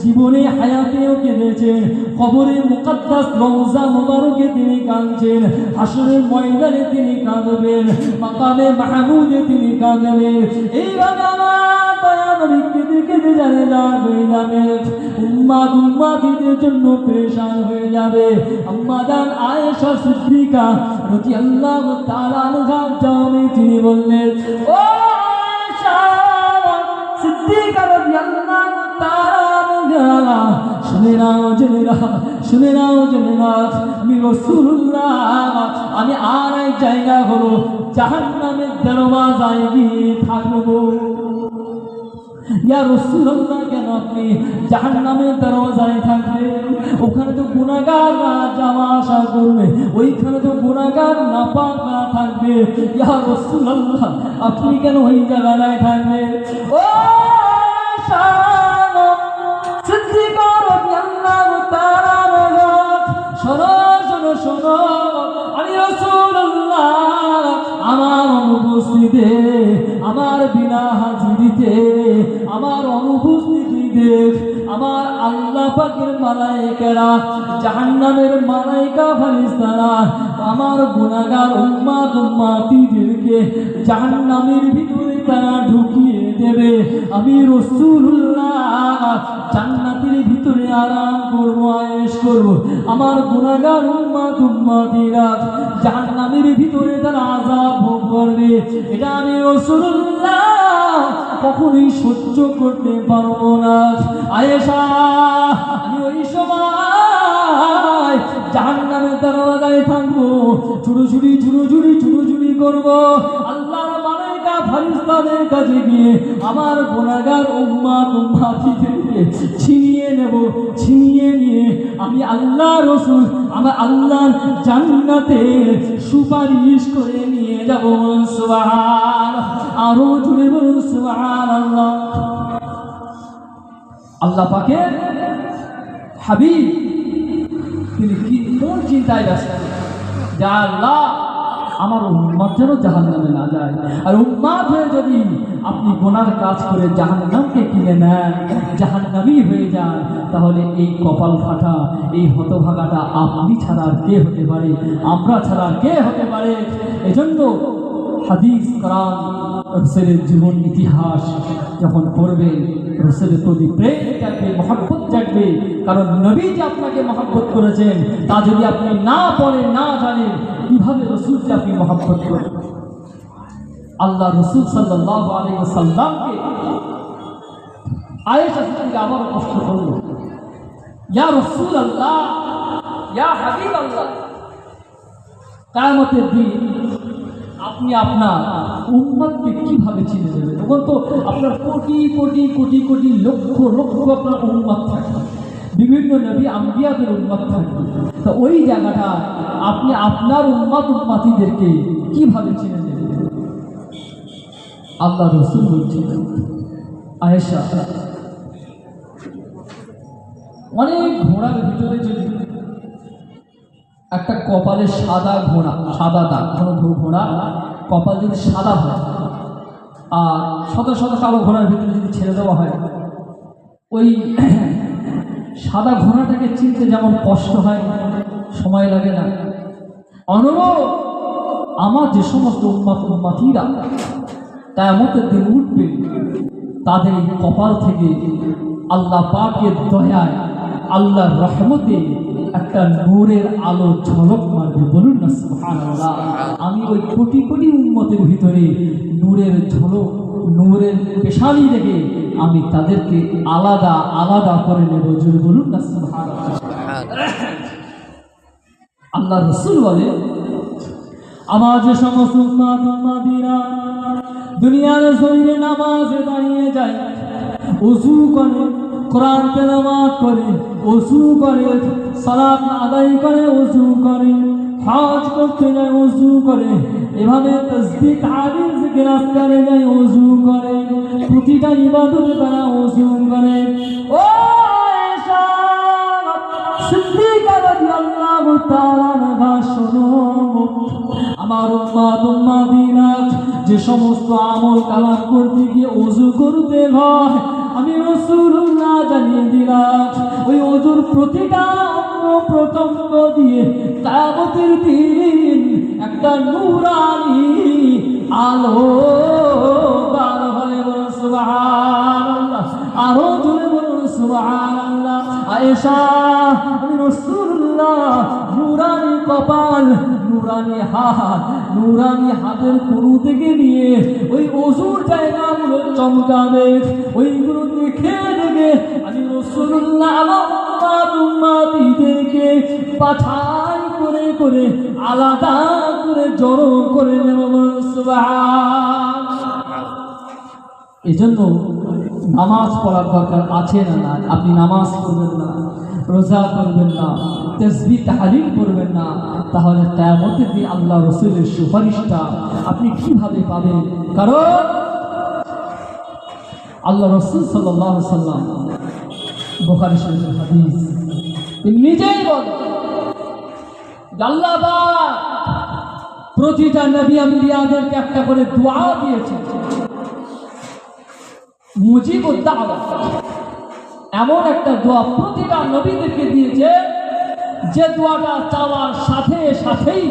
জীবনে হায়াতেও কেঁদেছেন, কবরে মুকদ্দাস রওজা মুবারকে তিনি কাঁদছেন, হাসরের ময়দানে তিনি কাঁদবেন, মাকামে মাহমুদে তিনি কাঁদবেন। এইভাবে আমার দয়া নবী কেঁদে কেঁদে জানে হয়ে যাবে, উম্মতিদের জন্য পেরেশান হয়ে যাবে। আম্মা জান আয়েশা সিদ্দিকা রাদিয়াল্লাহু তাআলা আনহা তিনি বললেন, ও আয়েশা সিদ্দিকা রাদিয়াল্লাহু তাআলা আনহা, শুনে নাও জেনে নাও, শুনে নাও জেনে নাও, আমি রাসূলুল্লাহ, আমি আর এক জায়গা হলো জাহান্নামের দরওয়াজায় গিয়ে থাকবো। ইয়া রাসূলুল্লাহ, কেন আপনি জাহান্নামের দরওয়াজায় থাকবেন? ওখানে তো গুনাহগাররা যাওয়া আসা করবে, ওইখানে তো গুনাহগার নাপাকরা থাকবে। ইয়া রাসূলুল্লাহ, আপনি কেন ওই জায়গায় থাকবেন? ও আয়েশা সিদ্দিকা রাদিয়াল্লাহু তাআলা আনহা, শোনো শোনো শোনো, আমি রাসূলুল্লাহ আমার অনুপস্থিতিতে, আমার বিনা হাজিরিতে, আমার অনুপস্থিতিতে আমার আল্লাহ পাকের মালায়েকেরা, জাহান্নামের মালায়েকা ফেরেশতারা আমার গুনাহগার উম্মতিদেরকে জাহান্নামের ভিতরে তারা ঢুকিয়ে দেবে। আমি রাসূলুল্লাহ জান্নাতের ভিতরে আরাম করব, আয়েশ করব। আমার গুনাহগার উম্মতিরা জাহান্নামের ভিতরে তারা আযাব ভোগ করবে। এটা আমি রাসূলুল্লাহ কখনোই সহ্য করতে পারবো না। আয়েশা, আমি ওই সময় জাহান্নামের দরওয়াজায় থাকবো, ছুটোছুটি ছুটোছুটি ছুটোছুটি করবো। আল্লাহর মালায়েকা ফারিস্তাদের কাছে গিয়ে আমার গুনাহগার উম্মতিদেরকে ছিনিয়ে নেব, ছিনিয়ে নিয়ে আমি আল্লাহ রসুল আমার আল্লাহর জান্নাতে সুপারিশ করে নিয়ে যাব। সুবহান, আরো জুড়ে বলুন সুবহানাল্লাহ। আল্লাহ পাকের হাবিব তিনি কি কোন চিন্তায় ব্যস্ত, যা আল্লাহ আমার উম্মত যেন জাহান্নামে না যায়। আর উম্মত হয়ে যদি আপনি গুনার কাজ করে জাহান্নামকে কিনে নেন, জাহান্নামী হয়ে যান, তাহলে এই কপাল ফাটা, এই হতভাগাটা আপনি ছাড়া আর কে হতে পারে, আমরা ছাড়া আর কে হতে পারে। এজন্য হাদিস কোরআন রসুলের জীবন ইতিহাস যখন পড়বেন, রসুলের প্রতি প্রেম জাগবে, মহব্বত জাগবে। কারণ নবী যে আপনাকে মহব্বত করেছেন তা যদি আপনি না পড়েন, না জানেন, কিভাবে রসুলকে আপনি মহব্বত করবেন? আল্লাহ রসুল সাল্লাল্লাহু আলাইহি ওয়াসাল্লামকে আয়েশা সিদ্দিকা আবার প্রশ্ন করল, ইয়া রাসূলুল্লাহ, ইয়া হাবিবাল্লাহ, কিয়ামতের দিন আপনি আপনার উম্মতকে কিভাবে চিনে নেবেন? তখন তো আপনার কোটি কোটি কোটি কোটি লক্ষ লক্ষ আপনার উম্মত থাকবে, বিভিন্ন নবী আম্বিয়াদের উম্মত থাকবে। তো ওই জায়গাটা আপনি আপনার উম্মতিদেরকে কিভাবে চিনে নেবেন? আল্লাহ রসুল বলছিলেন, আয়েশা, অনেক ঘোড়ার ভিতরে যদি একটা কপালে সাদা ঘোড়া, সাদা দাগ, ঘোড়া কপাল যদি সাদা হয় আর শত শত কালো ঘোড়ার ভিতরে যদি ছেড়ে দেওয়া হয়, ওই সাদা ঘোড়াটাকে চিনতে যেমন কষ্ট হয়, সময় লাগে না, অনুরূপ আমার যে সমস্ত উম্মতিরা কিয়ামতের দিন উঠবে, তাদের এই কপাল থেকে আল্লাহ পাকের দয়ায়, আল্লাহর রহমতে একটা নূরের আলো ঝলক মারবে। বলুন না সুবহানাল্লাহ। আমি ওই কোটি কোটি উম্মতের ভিতরে নূরের ঝলক, নূরের পেশানি দেখে আমি তাদেরকে আলাদা আলাদা করে নেব। জোরে বলুন না সুবহানাল্লাহ। আল্লাহ রাসূল বলে, আমার যে সমস্ত উম্মতিরা দুনিয়ার জমিনে নামাজে দাঁড়িয়ে যায়, ওযু করে, কোরআন তেলাওয়াত করে, ওযু করে, সালাত আদায় করে, ওযু করে, হজ করতে যায়, ওযু করে, এভাবে তাসবিহ তাহলিল জিকির আজকারে যায়, ওযু করে, প্রতিটা ইবাদতে তারা ওযু করে। ও আয়েশা সিদ্দিকা রাদিয়াল্লাহু তাআলা আনহা, শোনো, আমার উম্মতিরা যে সমস্ত আমল কালাম করতে গিয়ে ওযু করতে হয়, আমি রাসূলুল্লাহ জানিয়ে দিলাম, ওই ওযুর প্রতিটা অঙ্গ প্রত্যঙ্গ দিয়ে কিয়ামতের দিন একটা নূরানি আলো বার হয়। সুবহানাল্লাহ, আরো জোরে বলুন সুবহানাল্লাহ। আয়েশা, আমি রাসূলুল্লাহ নূরানি কপাল, নূরানি হাত, নূরানি হাতের কুরু থেকে নিয়ে ওই ওযুর জায়গাগুলো চমকাবে, ওইগুলো দেখে দেখে আমি রাসূলুল্লাহ আমার উম্মতিদেরকে বাছাই করে করে আলাদা করে জড়ো করে নেব। সুবহানাল্লাহ। এজন্য নামাজ পড়ার দরকার আছে না না? আপনি নামাজ পড়বেন না, রোজা করবেন না, তাসবিহ তাহলিল করবেন না, তাহলে কিয়ামতের দিন আল্লাহ রাসূলের সুপারিশটা আপনি কিভাবে পাবেন? কারণ আল্লাহ রাসূল সাল্লাল্লাহু আলাইহি ওয়াসাল্লাম, বুখারী শরীফের হাদিস, তিনি নিজেই বলেন, আল্লাহ পাক প্রতিটা নবী আম্বিয়াদেরকে একটা করে দোয়া দিয়েছেন, মুজিবুদ দাওয়া, এমন একটা দোয়া প্রতিটা নবীদেরকে দিয়েছে যে দোয়াটা চাওয়ার সাথে সাথেই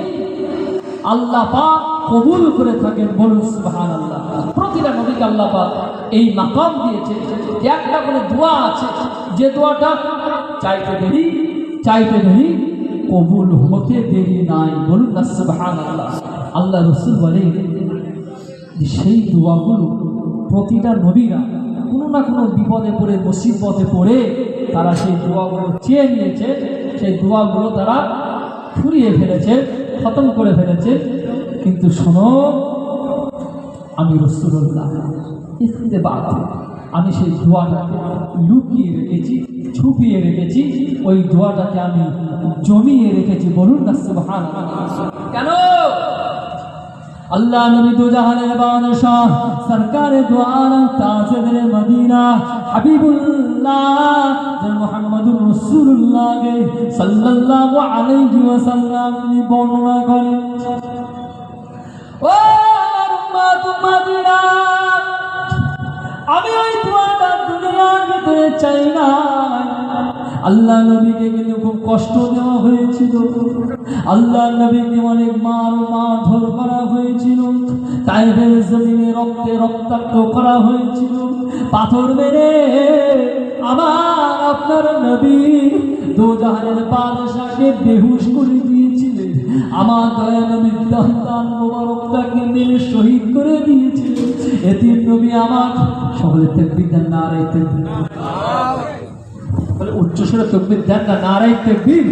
আল্লাহ পাক কবুল করে থাকেন। বলুন সুবহানাল্লাহ। প্রতিটা নবীকে আল্লাহ পাক এই মাকাম দিয়েছে যে একটা করে দোয়া আছে, যে দোয়াটা চাইতে দেরি কবুল হতে দেরি নাই। বলুন না সুবহানাল্লাহ। আল্লাহ রাসূল বলেন যে সেই দোয়াগুলো প্রতিটা নবীরা কোনো না কোনো বিপদে পড়ে, মুসিবতে পড়ে তারা সেই দোয়াগুলো চেয়ে নিয়েছে, সেই দোয়াগুলো তারা ফুরিয়ে ফেলেছে, খতম করে ফেলেছে। কিন্তু শোনো, আমি রাসূলুল্লাহ ইখতিবাত আমি সেই দোয়াটাকে লুকিয়ে রেখেছি, ছুপিয়ে রেখেছি, ওই দোয়াটাকে আমি জমিয়ে রেখেছি। বলুন না সুবহানাল্লাহ। কেন? আল্লাহ নবী দু জাহানের বাদশাহ সরকারে দু আলম তাজদারে মদিনা হাবিবুল্লাহ মুহাম্মদুর রাসূলুল্লাহ সাল্লাল্লাহু আলাইহি ওয়াসাল্লাম বর্ণনা করেন, ও উম্মত মদিনা, আমি ওই দোয়াটা দুনিয়ার ভিতরে চাই না। আল্লাহ নবীকে কিন্তু খুব কষ্ট দেওয়া হয়েছিল, আল্লাহ নবীকে অনেক মারধর করা হয়েছিল, তাইফের জমিনে রক্তে রক্তাক্ত করা হয়েছিল, পাথর মেরে আমার আপনার নবী দু জাহানের বাদশাকে বেহুশ করে দিয়েছিলেন। আমার দয়া নবীর দান মোবারকটাকে মেরে শহীদ করে দিয়েছিলেন। এতিম নবী আমার সকলের তাকবীর দেন, নারায়ে তাকবীর। উচ্চস্বরে তাকবীর দেন না, নারায়ে তাকবীর।